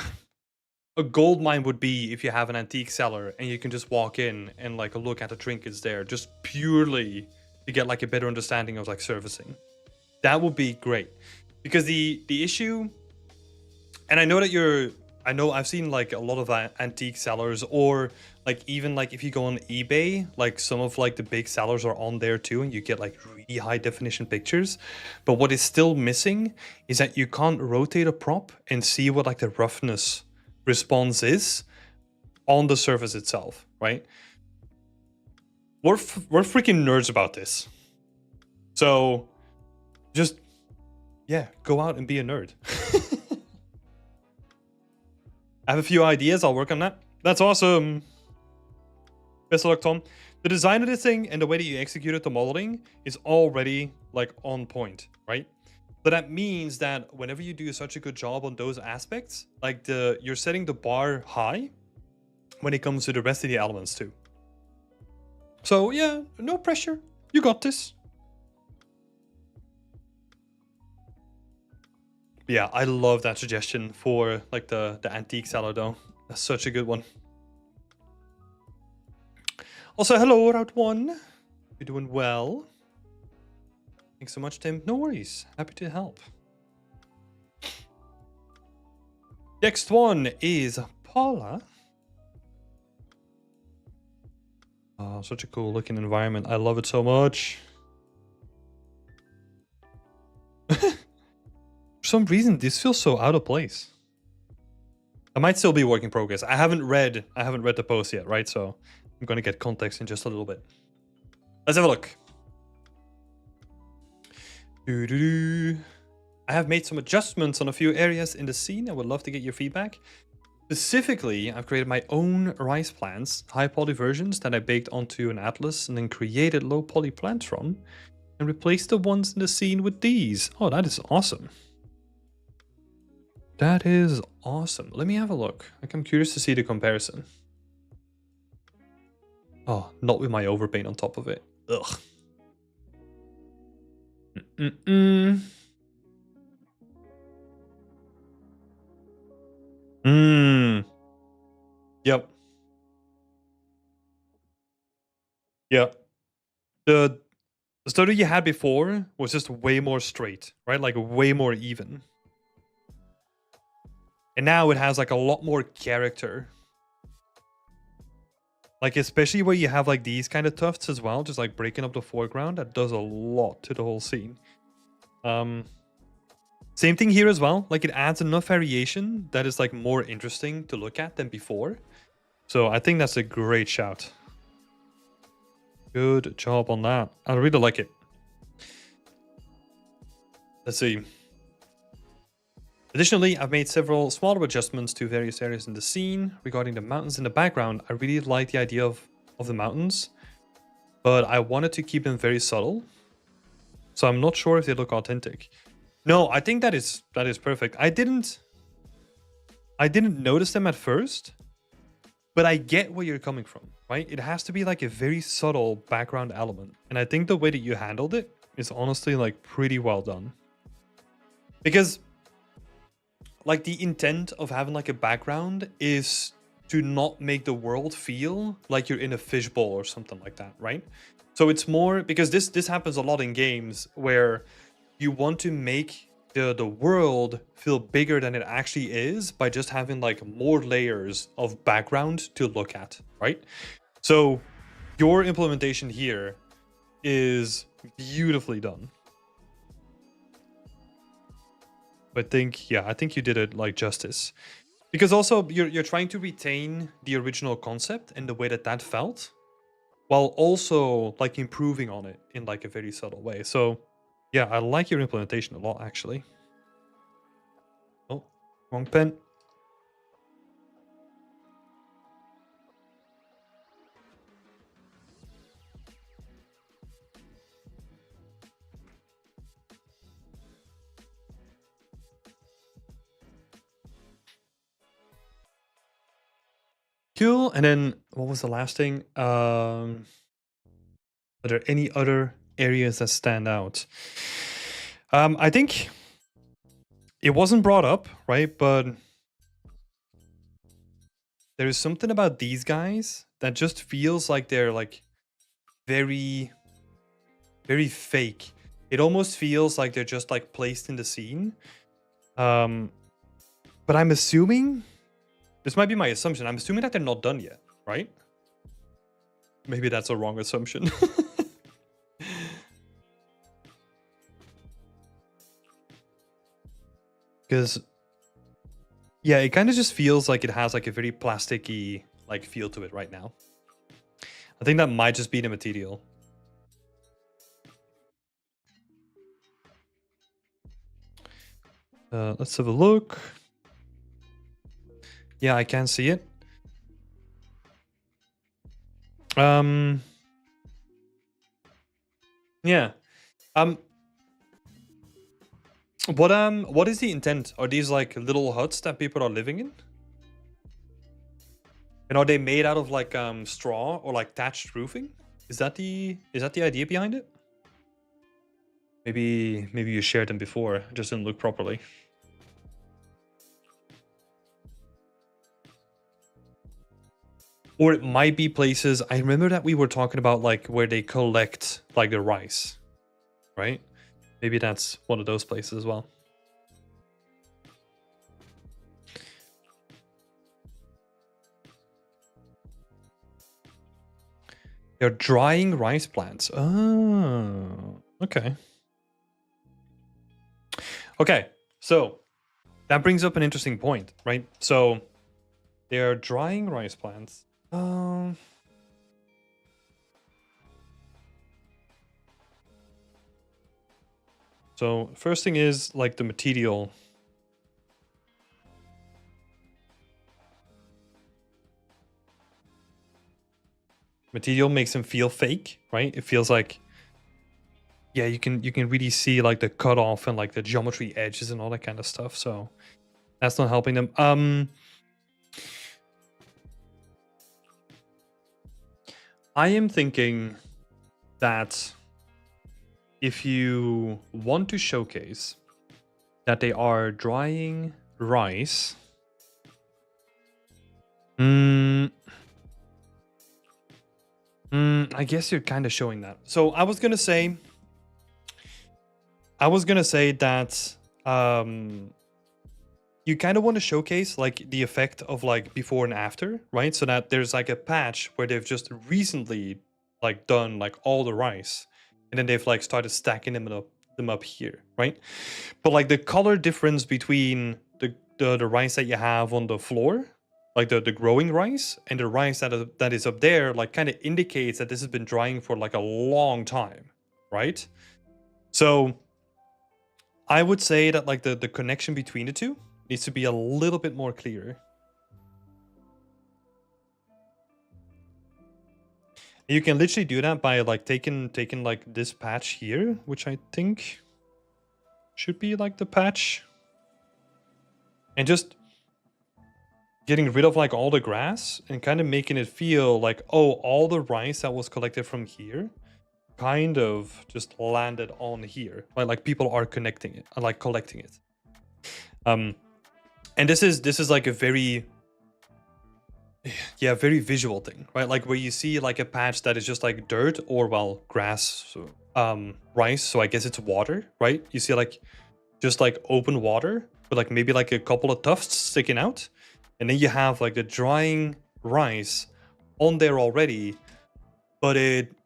a gold mine would be if you have an antique seller and you can just walk in and like look at the trinkets there, just purely to get like a better understanding of like servicing. That would be great, because the issue, and I know that I know I've seen like a lot of antique sellers, or like even like if you go on eBay, like some of like the big sellers are on there too, and you get like really high definition pictures. But what is still missing is that you can't rotate a prop and see what like the roughness response is on the surface itself, right? We're freaking nerds about this. So just, yeah, go out and be a nerd. I have a few ideas. I'll work on that. That's awesome. Best of luck, Tom. The design of this thing and the way that you executed the modeling is already like on point, right? So that means that whenever you do such a good job on those aspects, like you're setting the bar high when it comes to the rest of the elements too. So yeah, no pressure. You got this. Yeah, I love that suggestion for like the antique seller though. That's such a good one. Also, hello, Route 1. You're doing well. Thanks so much, Tim. No worries. Happy to help. Next one is Paula. Oh, such a cool looking environment. I love it so much. For some reason, this feels so out of place. I might still be work in progress. I haven't read the post yet, right? So I'm gonna get context in just a little bit. Let's have a look. I have made some adjustments on a few areas in the scene. I would love to get your feedback. Specifically, I've created my own rice plants, high poly versions that I baked onto an atlas and then created low poly plants from, and replaced the ones in the scene with these. Oh, that is awesome. That is awesome. Let me have a look. Like, I'm curious to see the comparison. Oh, not with my overpaint on top of it. Ugh. Yep. Yep. The story you had before was just way more straight, right? Like way more even. And now it has like a lot more character. Like, especially where you have like these kind of tufts as well, just like breaking up the foreground, that does a lot to the whole scene. Same thing here as well. Like, it adds enough variation that is like more interesting to look at than before. So I think that's a great shout. Good job on that. I really like it. Let's see. Additionally, I've made several smaller adjustments to various areas in the scene. Regarding the mountains in the background, I really like the idea of the mountains, but I wanted to keep them very subtle. So I'm not sure if they look authentic. No, I think that is perfect. I didn't notice them at first, but I get where you're coming from, right? It has to be like a very subtle background element. And I think the way that you handled it is honestly like pretty well done. Because like the intent of having like a background is to not make the world feel like you're in a fishbowl or something like that, right? So it's more because this happens a lot in games where you want to make the world feel bigger than it actually is by just having like more layers of background to look at, right? So your implementation here is beautifully done. I think, yeah, I think you did it like justice. Because also you're trying to retain the original concept and the way that that felt, while also like improving on it in like a very subtle way. So yeah, I like your implementation a lot actually. Oh, wrong pen. Cool. And then what was the last thing? Are there any other areas that stand out? I think it wasn't brought up, right? But there is something about these guys that just feels like they're like very, very fake. It almost feels like they're just like placed in the scene. But I'm assuming, this might be my assumption, I'm assuming that they're not done yet, right? Maybe that's a wrong assumption. Because, yeah, it kind of just feels like it has like a very plasticky like feel to it right now. I think that might just be the material. Let's have a look. Yeah, I can see it. Yeah. What is the intent? Are these like little huts that people are living in? And are they made out of like straw or like thatched roofing? Is that the idea behind it? Maybe you shared them before, it just didn't look properly. Or it might be places, I remember that we were talking about like where they collect like the rice, right? Maybe that's one of those places as well. They're drying rice plants. Oh, okay. Okay, so that brings up an interesting point, right? So they're drying rice plants. So first thing is like the material. Material makes them feel fake, right? It feels like, yeah, you can really see like the cutoff and like the geometry edges and all that kind of stuff. So that's not helping them. I am thinking that if you want to showcase that they are drying rice, I guess you're kind of showing that. So I was gonna say that you kind of want to showcase like the effect of like before and after, right? So that there's like a patch where they've just recently like done like all the rice, and then they've like started stacking them up here, right? But like the color difference between the rice that you have on the floor, like the growing rice, and the rice that is up there, like kind of indicates that this has been drying for like a long time, right? So I would say that like the connection between the two needs to be a little bit more clear. You can literally do that by like taking like this patch here, which I think should be like the patch, and just getting rid of like all the grass and kind of making it feel like, oh, all the rice that was collected from here kind of just landed on here. Like people are connecting it, like collecting it. And this is like a very, yeah, very visual thing, right? Like where you see like a patch that is just like dirt or, well, grass, so, rice, so I guess it's water, right? You see like just like open water with like maybe like a couple of tufts sticking out, and then you have like the drying rice on there already, but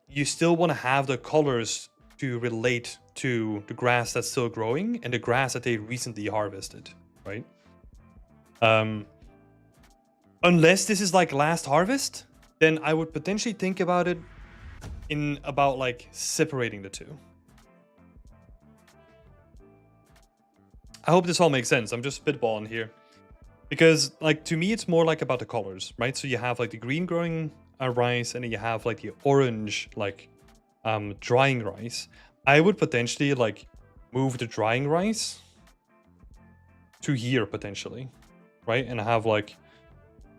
you still want to have the colors to relate to the grass that's still growing and the grass that they recently harvested, right? Unless this is like last harvest, then I would potentially think about it in about like separating the two. I hope this all makes sense. I'm just spitballing here. Because like to me it's more like about the colors, right? So you have like the green growing rice, and then you have like the orange like drying rice. I would potentially like move the drying rice to here potentially, right? And have like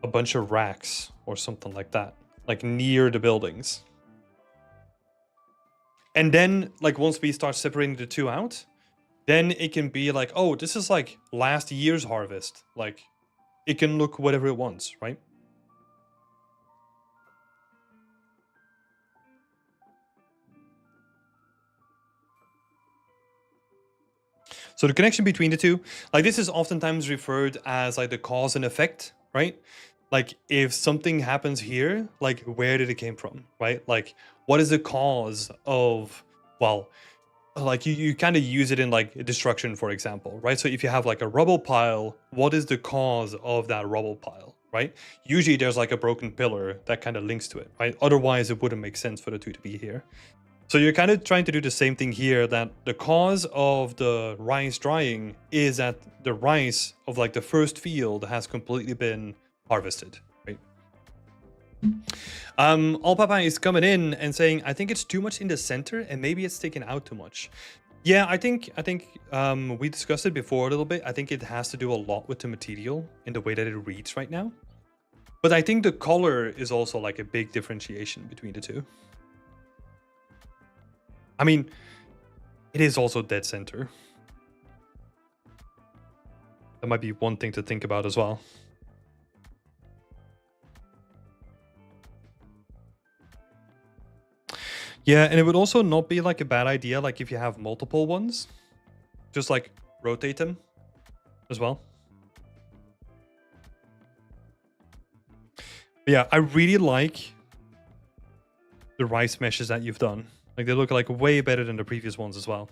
a bunch of racks or something like that, like near the buildings. And then like once we start separating the two out, then it can be like, oh, this is like last year's harvest. Like it can look whatever it wants, right? So the connection between the two, like this is oftentimes referred as like the cause and effect, right? Like if something happens here, like where did it came from, right? Like what is the cause of, well, like you kind of use it in like destruction, for example, right? So if you have like a rubble pile, what is the cause of that rubble pile, right? Usually there's like a broken pillar that kind of links to it, right? Otherwise it wouldn't make sense for the two to be here. So you're kind of trying to do the same thing here, that the cause of the rice drying is that the rice of like the first field has completely been harvested, right? All Papa is coming in and saying, I think it's too much in the center and maybe it's taken out too much. Yeah, I think we discussed it before a little bit. I think it has to do a lot with the material and the way that it reads right now. But I think the color is also like a big differentiation between the two. I mean, it is also dead center. That might be one thing to think about as well. Yeah, and it would also not be like a bad idea, like if you have multiple ones, just like rotate them as well. But yeah, I really like the rice meshes that you've done. Like they look like way better than the previous ones as well.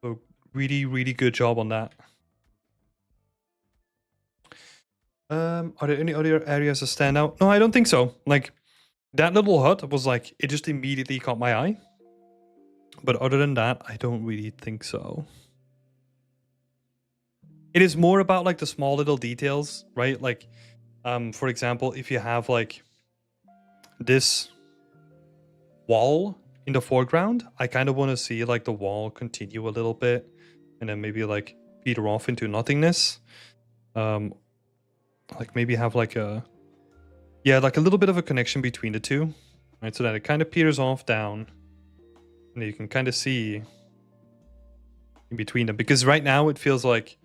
So really, really good job on that. Are there any other areas that stand out? No, I don't think so. Like that little hut was like, it just immediately caught my eye. But other than that, I don't really think so. It is more about like the small little details, right? Like, for example, if you have like this wall in the foreground, I kind of want to see like the wall continue a little bit and then maybe like peter off into nothingness. Like maybe have like a, yeah, like a little bit of a connection between the two, right? So that it kind of peters off down and you can kind of see in between them, because right now it feels like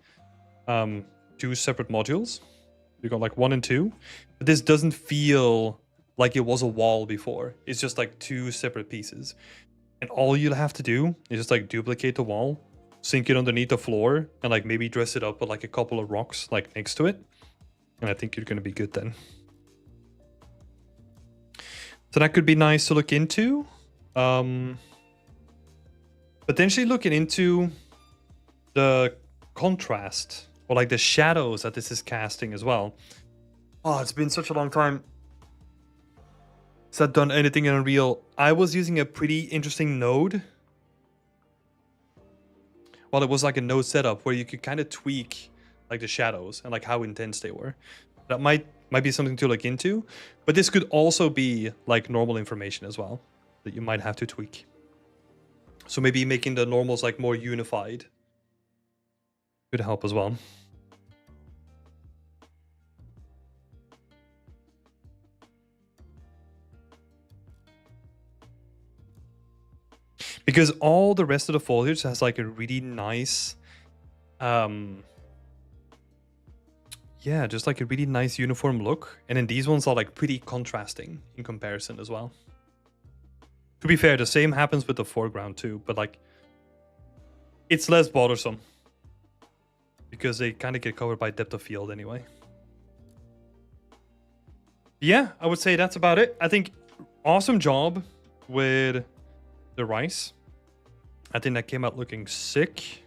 two separate modules. You got like 1 and 2, but this doesn't feel like it was a wall before. It's just like two separate pieces. And all you'll have to do is just like duplicate the wall, sink it underneath the floor, and like maybe dress it up with like a couple of rocks like next to it. And I think you're going to be good then. So that could be nice to look into. Potentially looking into the contrast or like the shadows that this is casting as well. Oh, it's been such a long time since I've done anything in Unreal. I was using a pretty interesting node. Well, it was like a node setup where you could kind of tweak like the shadows and like how intense they were. That might be something to look into, but this could also be like normal information as well that you might have to tweak. So maybe making the normals like more unified could help as well. Because all the rest of the foliage has like a really nice, yeah, just like a really nice uniform look. And then these ones are like pretty contrasting in comparison as well. To be fair, the same happens with the foreground too, but like it's less bothersome because they kind of get covered by depth of field anyway. Yeah, I would say that's about it. I think awesome job with the rice. I think that came out looking sick.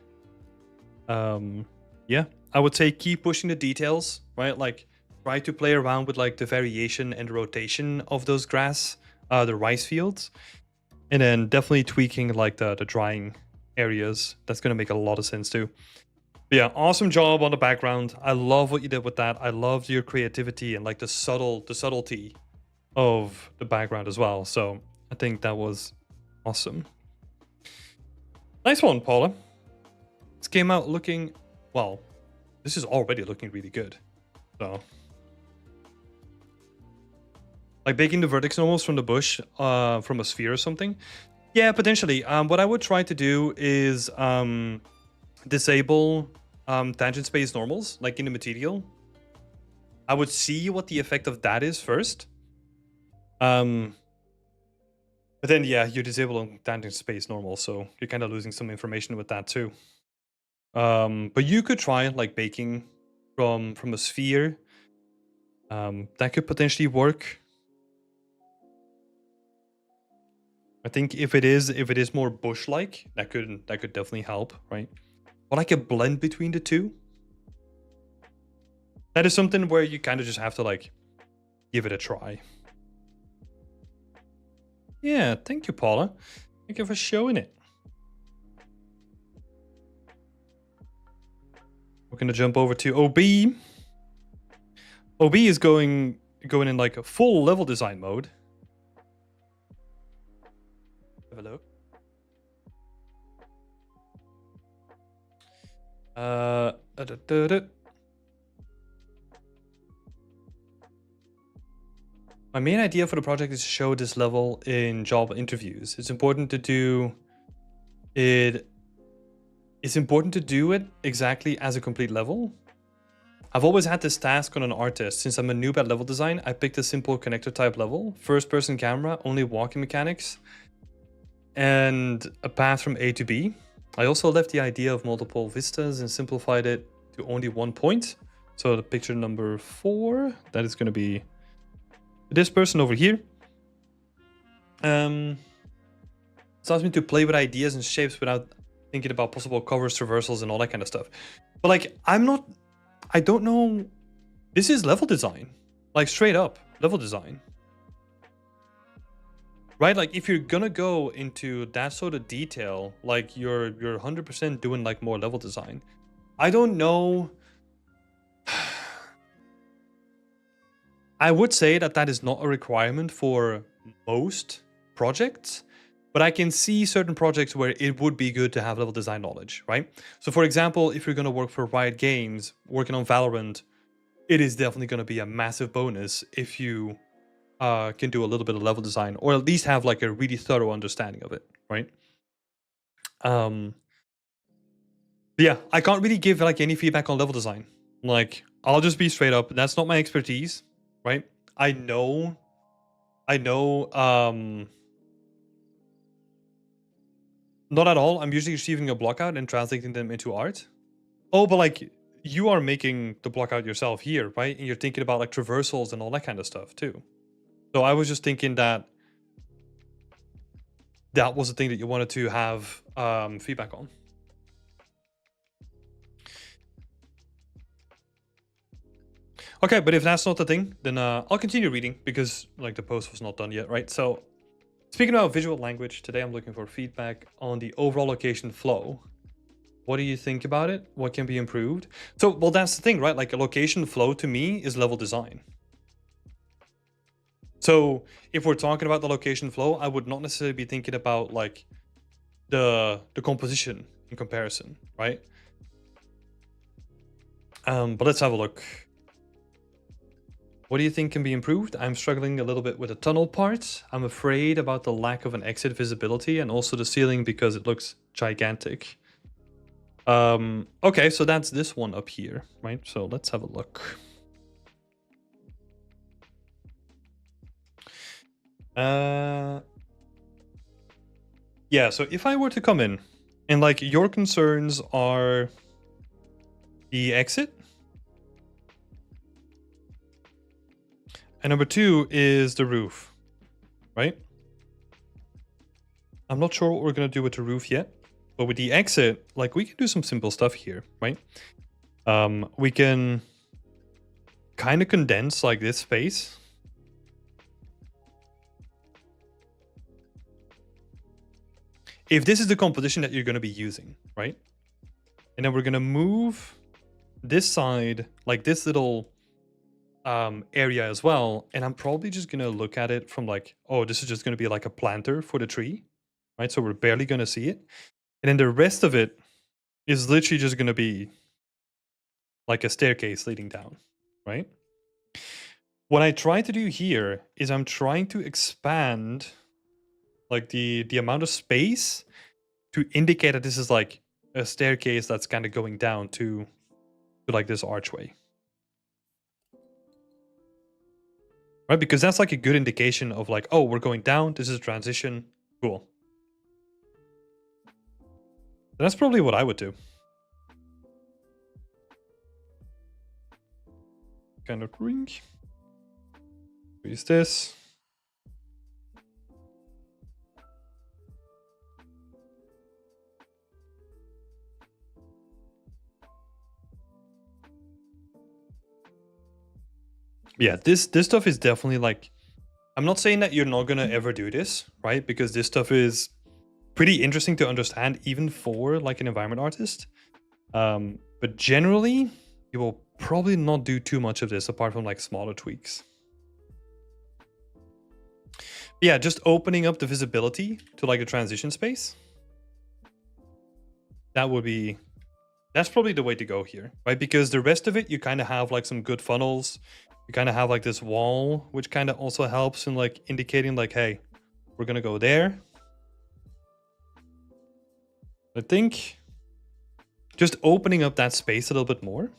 Yeah, I would say keep pushing the details, right? Like try to play around with like the variation and rotation of those grass, the rice fields, and then definitely tweaking like the drying areas. That's gonna make a lot of sense too. But yeah, awesome job on the background. I love what you did with that. I loved your creativity and like the subtlety of the background as well. So I think that was awesome. Nice one, Paula. This came out looking, well, this is already looking really good. So, like baking the vertex normals from the bush, from a sphere or something. Yeah, potentially. What I would try to do is disable tangent space normals, like in the material. I would see what the effect of that is first. But then, yeah, you disable tangent space normal, so you're kind of losing some information with that too. But you could try like baking from a sphere. That could potentially work. I think if it is more bush-like, that could definitely help, right? Or like a blend between the two. That is something where you kind of just have to like give it a try. Yeah, thank you, Paula. Thank you for showing it. We're gonna jump over to OB. OB is going in like a full level design mode. Have a look. My main idea for the project is to show this level in job interviews. It's important to do it. It's important to do it exactly as a complete level. I've always had this task on an artist. Since I'm a noob at level design, I picked a simple connector type level, first person camera, only walking mechanics, and a path from A to B. I also left the idea of multiple vistas and simplified it to only one point. So the picture number 4, that is going to be this person over here. It allows me to play with ideas and shapes without thinking about possible covers, traversals, and all that kind of stuff. But like, I don't know. This is level design, like straight up level design. Right, like if you're gonna go into that sort of detail, like you're 100% doing like more level design. I don't know. I would say that is not a requirement for most projects, but I can see certain projects where it would be good to have level design knowledge, right? So for example, if you're gonna work for Riot Games, working on Valorant, it is definitely gonna be a massive bonus if you can do a little bit of level design, or at least have like a really thorough understanding of it, right? Yeah, I can't really give like any feedback on level design. Like, I'll just be straight up. That's not my expertise, right? I know, not at all. I'm usually receiving a block out and translating them into art. Oh, but like, you are making the block out yourself here, right? And you're thinking about like traversals and all that kind of stuff too. So I was just thinking that was the thing that you wanted to have feedback on. Okay, but if that's not the thing, then I'll continue reading because like the post was not done yet, right? So speaking about visual language, today I'm looking for feedback on the overall location flow. What do you think about it? What can be improved? So, well, that's the thing, right? Like a location flow to me is level design. So if we're talking about the location flow, I would not necessarily be thinking about like the composition in comparison, right? But let's have a look. What do you think can be improved? I'm struggling a little bit with the tunnel part. I'm afraid about the lack of an exit visibility and also the ceiling because it looks gigantic. Okay, so that's this one up here, right? So let's have a look. Yeah, so if I were to come in And like your concerns are the exit. And number two is the roof, right? I'm not sure what we're going to do with the roof yet. But with the exit, like we can do some simple stuff here, right? We can kind of condense like this space. If this is the composition that you're going to be using, right? And then we're going to move this side, like this little area as well. And I'm probably just going to look at it from like, oh, this is just going to be like a planter for the tree, right? So we're barely going to see it. And then the rest of it is literally just going to be like a staircase leading down, right? What I try to do here is I'm trying to expand like the amount of space to indicate that this is like a staircase that's kind of going down to like this archway. Right? Because that's like a good indication of like, oh, we're going down, this is a transition. Cool. That's probably what I would do. Kind of ring. Use this. Yeah, this stuff is definitely like, I'm not saying that you're not gonna ever do this, right? Because this stuff is pretty interesting to understand even for like an environment artist. But generally, you will probably not do too much of this apart from like smaller tweaks. Yeah, just opening up the visibility to like a transition space. That's probably the way to go here, right? Because the rest of it, you kind of have like some good funnels. You kind of have like this wall, which kind of also helps in like indicating like, hey, we're going to go there. I think just opening up that space a little bit more,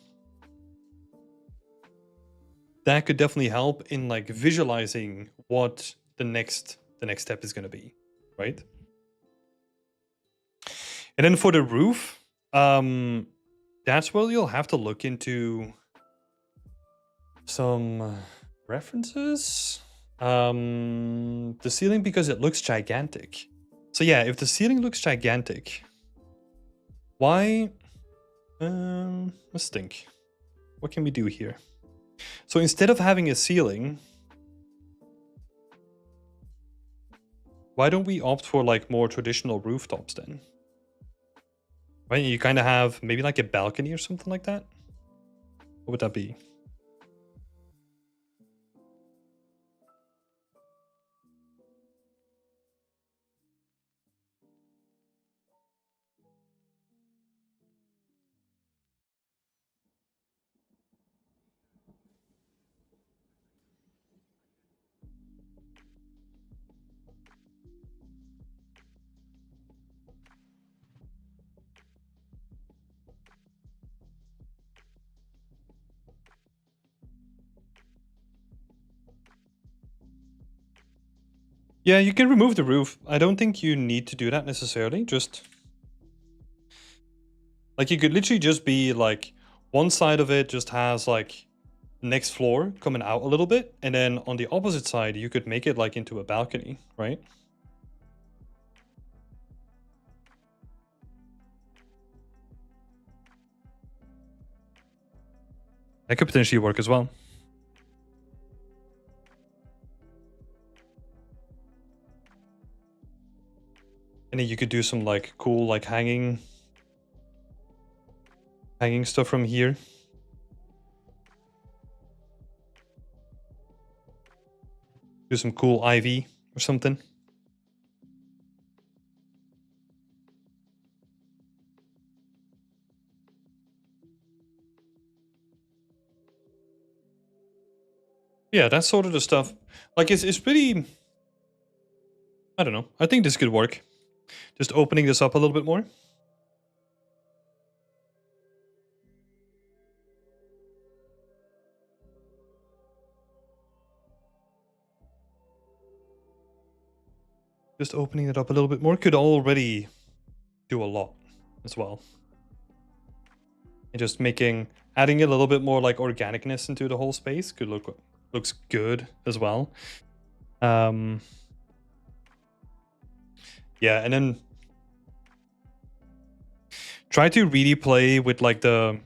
that could definitely help in like visualizing what the next step is going to be, right? And then for the roof, that's where you'll have to look into some references. The ceiling, because it looks gigantic. So yeah, if the ceiling looks gigantic, why? Let's think. What can we do here? So instead of having a ceiling, why don't we opt for like more traditional rooftops then? Right, you kind of have maybe like a balcony or something like that. What would that be? Yeah, you can remove the roof. I don't think you need to do that necessarily. Just like you could literally just be like one side of it just has like next floor coming out a little bit, and then on the opposite side you could make it like into a balcony, right? That could potentially work as well. And then you could do some like cool like hanging stuff from here. Do some cool ivy or something. Yeah, that's sort of the stuff. Like it's pretty, I don't know. I think this could work. Just opening this up a little bit more. Just opening it up a little bit more could already do a lot as well. And just adding a little bit more like organicness into the whole space looks good as well. Yeah, and then try to really play with like the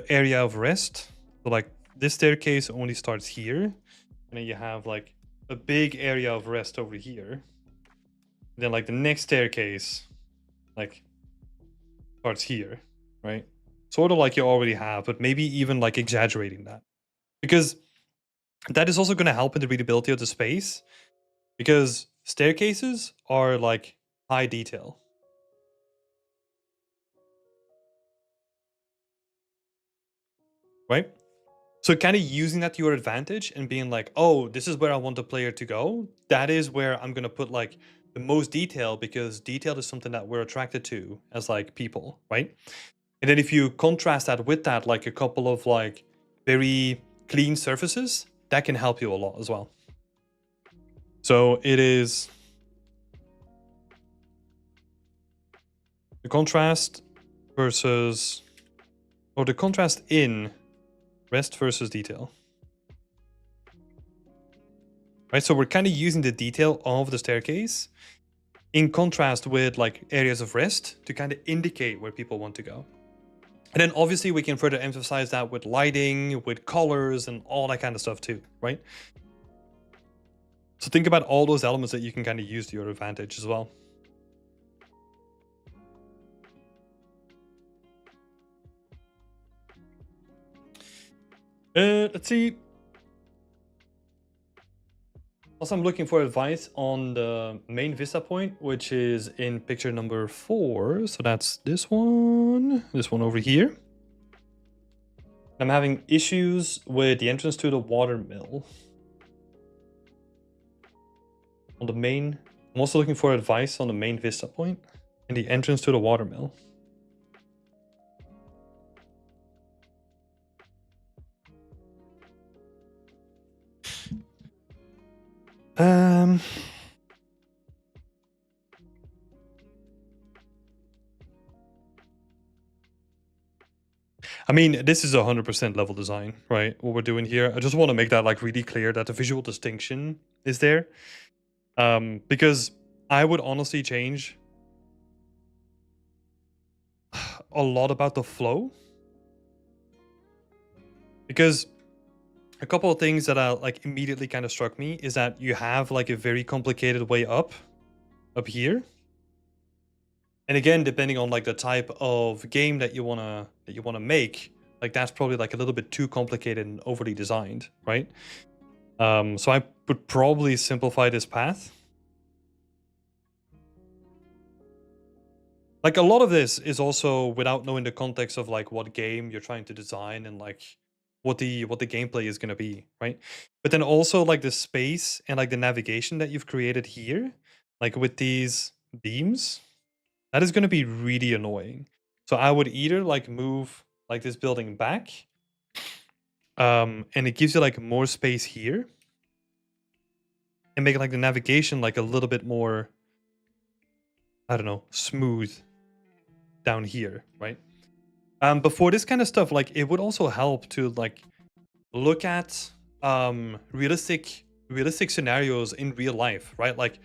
area of rest. So like this staircase only starts here, and then you have like a big area of rest over here. And then like the next staircase like starts here, right? Sort of like you already have, but maybe even like exaggerating that. Because that is also going to help in the readability of the space, because staircases are like high detail. Right? So kind of using that to your advantage and being like, oh, this is where I want the player to go. That is where I'm going to put like the most detail, because detail is something that we're attracted to as like people, right? And then if you contrast that with that, like a couple of like very clean surfaces, that can help you a lot as well. So it is the contrast versus, or the contrast in rest versus detail. Right, so we're kind of using the detail of the staircase in contrast with like areas of rest to kind of indicate where people want to go. And then obviously we can further emphasize that with lighting, with colors, and all that kind of stuff too, right? So think about all those elements that you can kind of use to your advantage as well. Let's see. Also, I'm looking for advice on the main vista point, which is in picture number 4. So that's this one over here. I'm having issues with the entrance to the watermill. On the main, I'm also looking for advice on the main vista point and the entrance to the watermill. I mean, this is 100% level design, right? What we're doing here. I just want to make that like really clear that the visual distinction is there. Because I would honestly change a lot about the flow. Because a couple of things that like immediately kind of struck me is that you have like a very complicated way up here. And again, depending on like the type of game that you wanna make, like that's probably like a little bit too complicated and overly designed, right? So I would probably simplify this path. Like a lot of this is also without knowing the context of like what game you're trying to design and like what the gameplay is gonna be, right? But then also like the space and like the navigation that you've created here, like with these beams. That is going to be really annoying. So I would either like move like this building back, and it gives you like more space here, and make like the navigation like a little bit more, I don't know, smooth down here, right? Before this kind of stuff, like it would also help to like look at realistic scenarios in real life, right? Like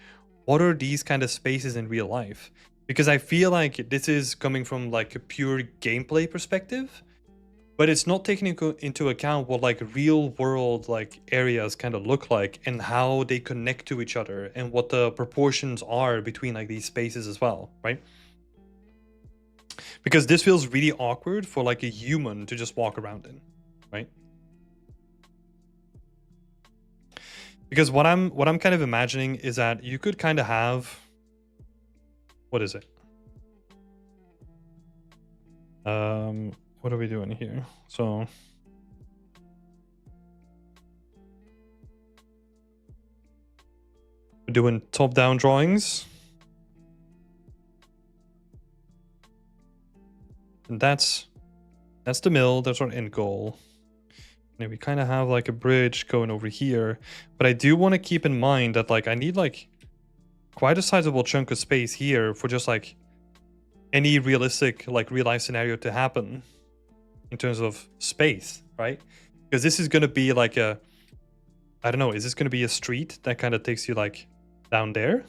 what are these kind of spaces in real life? Because I feel like this is coming from like a pure gameplay perspective, but it's not taking into account what like real world like areas kind of look like and how they connect to each other and what the proportions are between like these spaces as well, right? Because this feels really awkward for like a human to just walk around in, right? Because what I'm kind of imagining is that you could kind of have, what is it? What are we doing here? So we're doing top-down drawings. And that's the mill, that's our end goal. And we kind of have like a bridge going over here. But I do want to keep in mind that like I need like quite a sizable chunk of space here for just like any realistic like real life scenario to happen in terms of space, right? Because this is going to be like a, I don't know, is this going to be a street that kind of takes you like down there?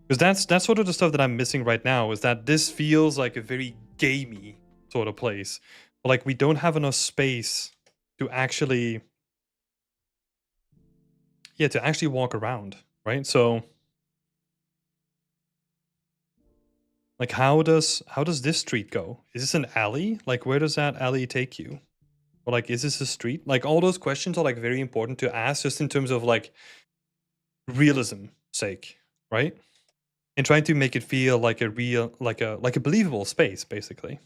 Because that's sort of the stuff that I'm missing right now, is that this feels like a very gamey sort of place. But like we don't have enough space to actually, yeah, to actually walk around, right? So like how does this street go? Is this an alley? Like where does that alley take you? Or like is this a street? Like all those questions are like very important to ask just in terms of like realism sake, right? And trying to make it feel like a real like a believable space basically.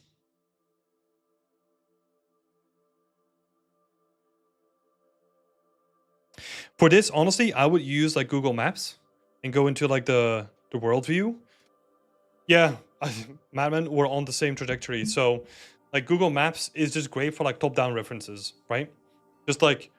For this, honestly, I would use like Google Maps and go into like the world view. Yeah, Madman, we're on the same trajectory. So like Google Maps is just great for like top-down references, right? Just like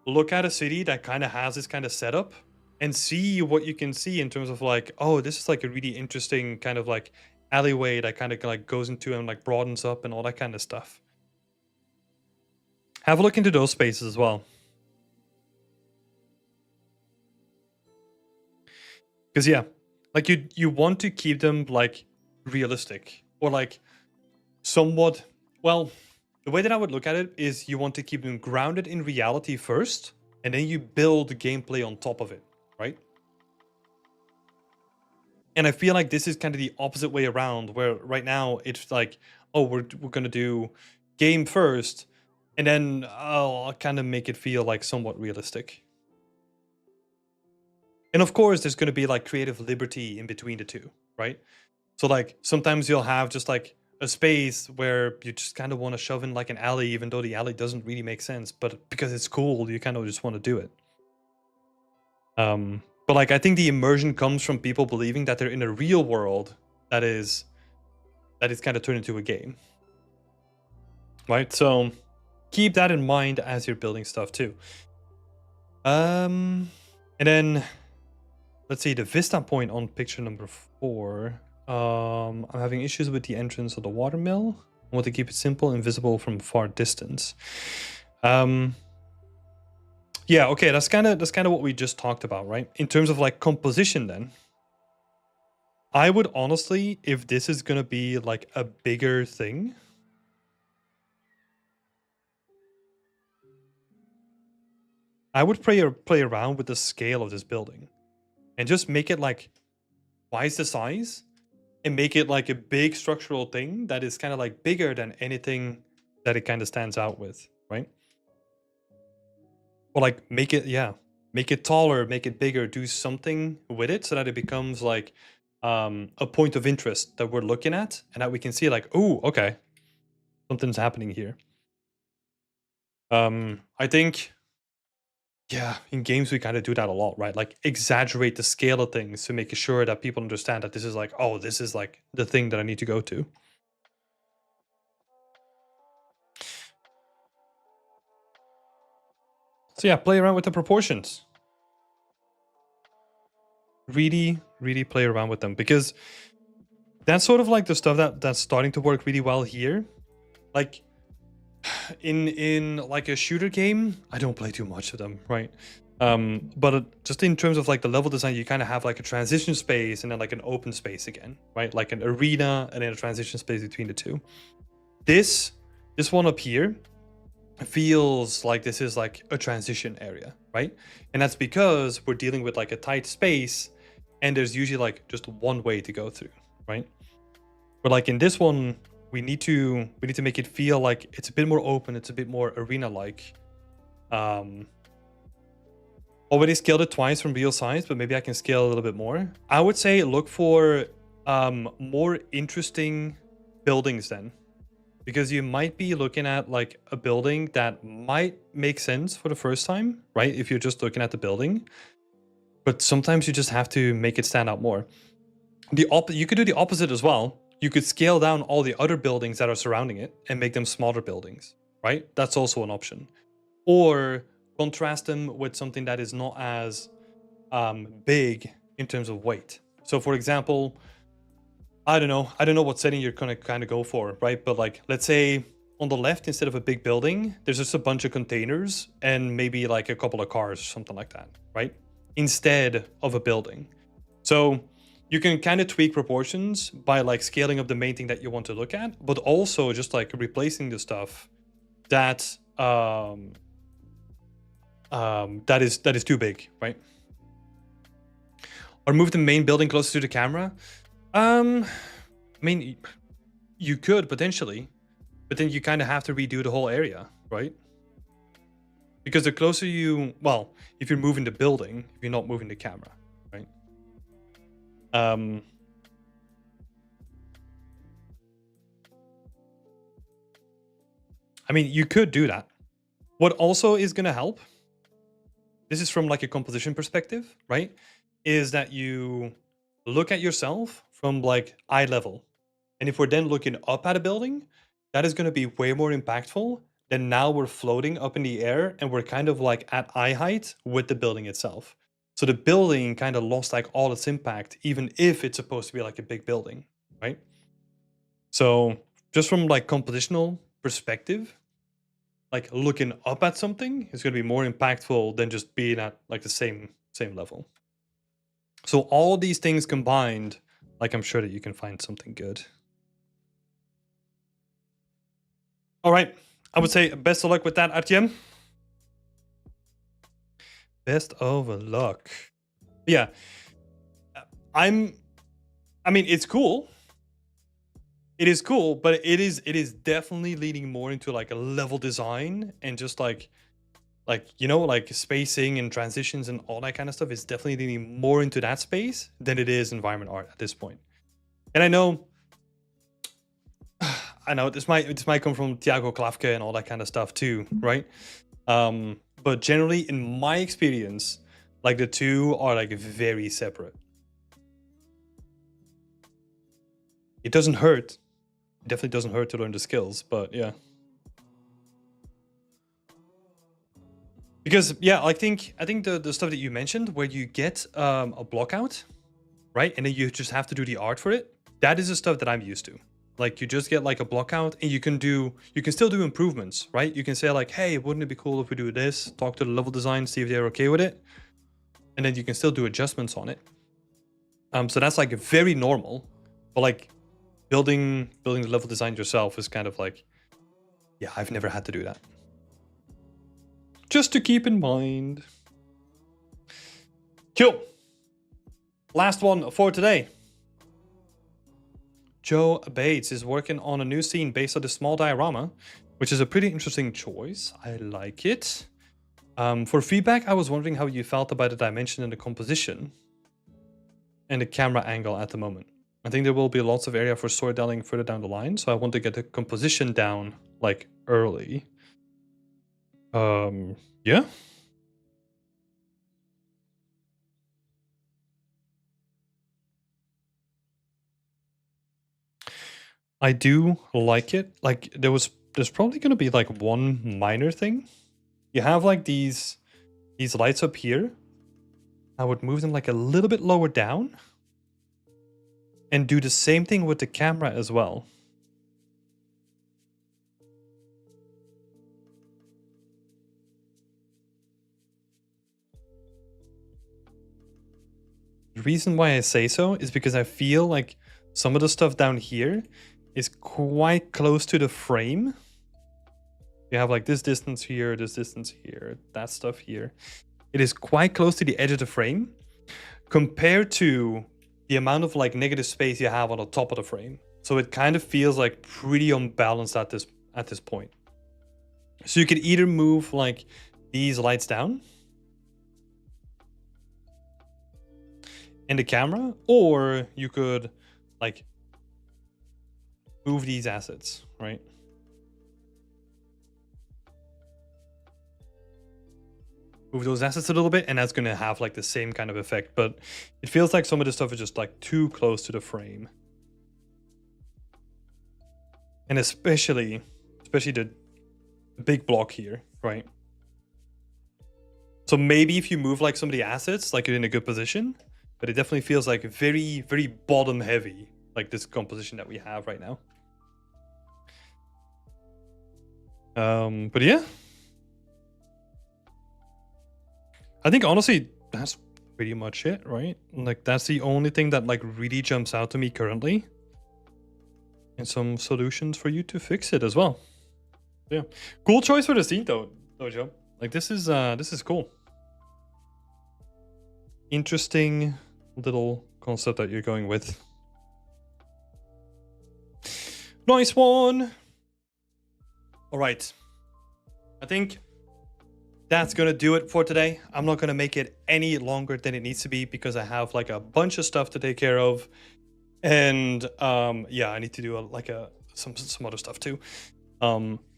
look at a city that kind of has this kind of setup and see what you can see in terms of like, oh, this is like a really interesting kind of like alleyway that kind of like goes into and like broadens up and all that kind of stuff. Have a look into those spaces as well. Because yeah, like you want to keep them like realistic or like somewhat, well, the way that I would look at it is you want to keep them grounded in reality first, and then you build gameplay on top of it, right? And I feel like this is kind of the opposite way around, where right now it's like, oh, we're gonna do game first, and then I'll kind of make it feel like somewhat realistic. And of course, there's gonna be like creative liberty in between the two, right? So like sometimes you'll have just like a space where you just kind of want to shove in like an alley, even though the alley doesn't really make sense, but because it's cool, you kind of just want to do it. But like I think the immersion comes from people believing that they're in a real world that is kind of turned into a game, right? So keep that in mind as you're building stuff too. And then let's see the vista point on picture number 4. I'm having issues with the entrance of the watermill. I want to keep it simple and visible from far distance. Yeah, okay, that's kind of what we just talked about, right? In terms of like composition then, I would honestly, if this is gonna be like a bigger thing, I would play around with the scale of this building and just make it like twice the size and make it like a big structural thing that is kind of like bigger than anything that it kind of stands out with, right? Or like make it taller, make it bigger, do something with it so that it becomes like a point of interest that we're looking at and that we can see like, oh, okay, something's happening here. I think, yeah, in games we kind of do that a lot, right? Like exaggerate the scale of things to make sure that people understand that this is like, oh, this is like the thing that I need to go to. So yeah, play around with the proportions. Really, really play around with them, because that's sort of like the stuff that's starting to work really well here. Like in like a shooter game, I don't play too much of them, right? But just in terms of like the level design, you kind of have like a transition space and then like an open space again, right? Like an arena and then a transition space between the two. This one up here feels like this is like a transition area, right? And that's because we're dealing with like a tight space and there's usually like just one way to go through, right? But like in this one, we need to make it feel like it's a bit more open, it's a bit more arena like. Already scaled it twice from real size, but maybe I can scale a little bit more. I would say look for more interesting buildings then, because you might be looking at like a building that might make sense for the first time, right? If you're just looking at the building, but sometimes you just have to make it stand out more. You could do the opposite as well. You could scale down all the other buildings that are surrounding it and make them smaller buildings, right? That's also an option. Or contrast them with something that is not as big in terms of weight. So for example, I don't know what setting you're gonna kind of go for, right? But like, let's say on the left, instead of a big building, there's just a bunch of containers and maybe like a couple of cars or something like that, right? Instead of a building. So you can kind of tweak proportions by like scaling up the main thing that you want to look at, but also just like replacing the stuff that that is too big, right? Or move the main building closer to the camera. I mean, you could potentially, but then you kind of have to redo the whole area, right? Because the closer you, well, if you're moving the building, if you're not moving the camera, right? I mean, you could do that. What also is going to help, this is from like a composition perspective, right? Is that you look at yourself from like eye level. And if we're then looking up at a building, that is going to be way more impactful than now we're floating up in the air and we're kind of like at eye height with the building itself. So the building kind of lost like all its impact, even if it's supposed to be like a big building, right? So just from like compositional perspective, like looking up at something is going to be more impactful than just being at like the same level. So all these things combined, like I'm sure that you can find something good. All right, I would say best of luck with that, Artyom. Best of luck. Yeah, I mean, it's cool. It is cool, but it is definitely leaning more into like a level design and just like you know, like spacing and transitions and all that kind of stuff is definitely leaning more into that space than it is environment art at this point. And I know this might come from Thiago Klafke and all that kind of stuff too, right? But generally, in my experience, like the two are like very separate. It doesn't hurt. It definitely doesn't hurt to learn the skills, but yeah. Because yeah, I think the stuff that you mentioned where you get a block out, right? And then you just have to do the art for it. That is the stuff that I'm used to. Like you just get like a block out and you can still do improvements, right? You can say like, hey, wouldn't it be cool if we do this? Talk to the level design, see if they're okay with it. And then you can still do adjustments on it. So that's like very normal. But like building the level design yourself is kind of like, yeah, I've never had to do that. Just to keep in mind. Cool. Last one for today. Joe Bates is working on a new scene based on the small diorama, which is a pretty interesting choice. I like it. For feedback, I was wondering how you felt about the dimension and the composition and the camera angle at the moment. I think there will be lots of area for storytelling further down the line, so I want to get the composition down like early. Yeah. I do like it. Like there's probably gonna be like one minor thing. You have like these lights up here. I would move them like a little bit lower down. And do the same thing with the camera as well. The reason why I say so is because I feel like some of the stuff down here is quite close to the frame. You have like this distance here, that stuff here. It is quite close to the edge of the frame compared to the amount of like negative space you have on the top of the frame. So it kind of feels like pretty unbalanced at this point. So you could either move like these lights down in the camera, or you could like move these assets, right? Move those assets a little bit, and that's going to have like the same kind of effect, but it feels like some of this stuff is just like too close to the frame. And especially the big block here, right? So maybe if you move like some of the assets, like you're in a good position, but it definitely feels like very, very bottom heavy, like this composition that we have right now. But yeah, I think honestly that's pretty much it, right? Like that's the only thing that like really jumps out to me currently, and some solutions for you to fix it as well. Yeah, cool choice for the scene though, Joe. Like this is cool. Interesting little concept that you're going with. Nice one. All right, I think that's gonna do it for today. I'm not gonna make it any longer than it needs to be because I have like a bunch of stuff to take care of, and yeah, I need to do some other stuff too.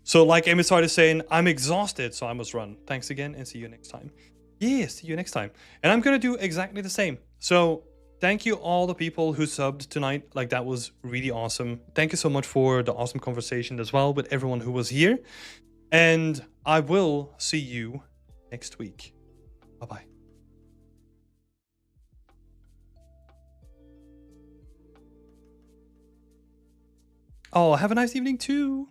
So like Amy started saying, I'm exhausted, so I must run. Thanks again, and see you next time. Yeah, see you next time. And I'm gonna do exactly the same. So thank you all the people who subbed tonight. Like that was really awesome. Thank you so much for the awesome conversation as well with everyone who was here. And I will see you next week. Bye-bye. Oh, have a nice evening too.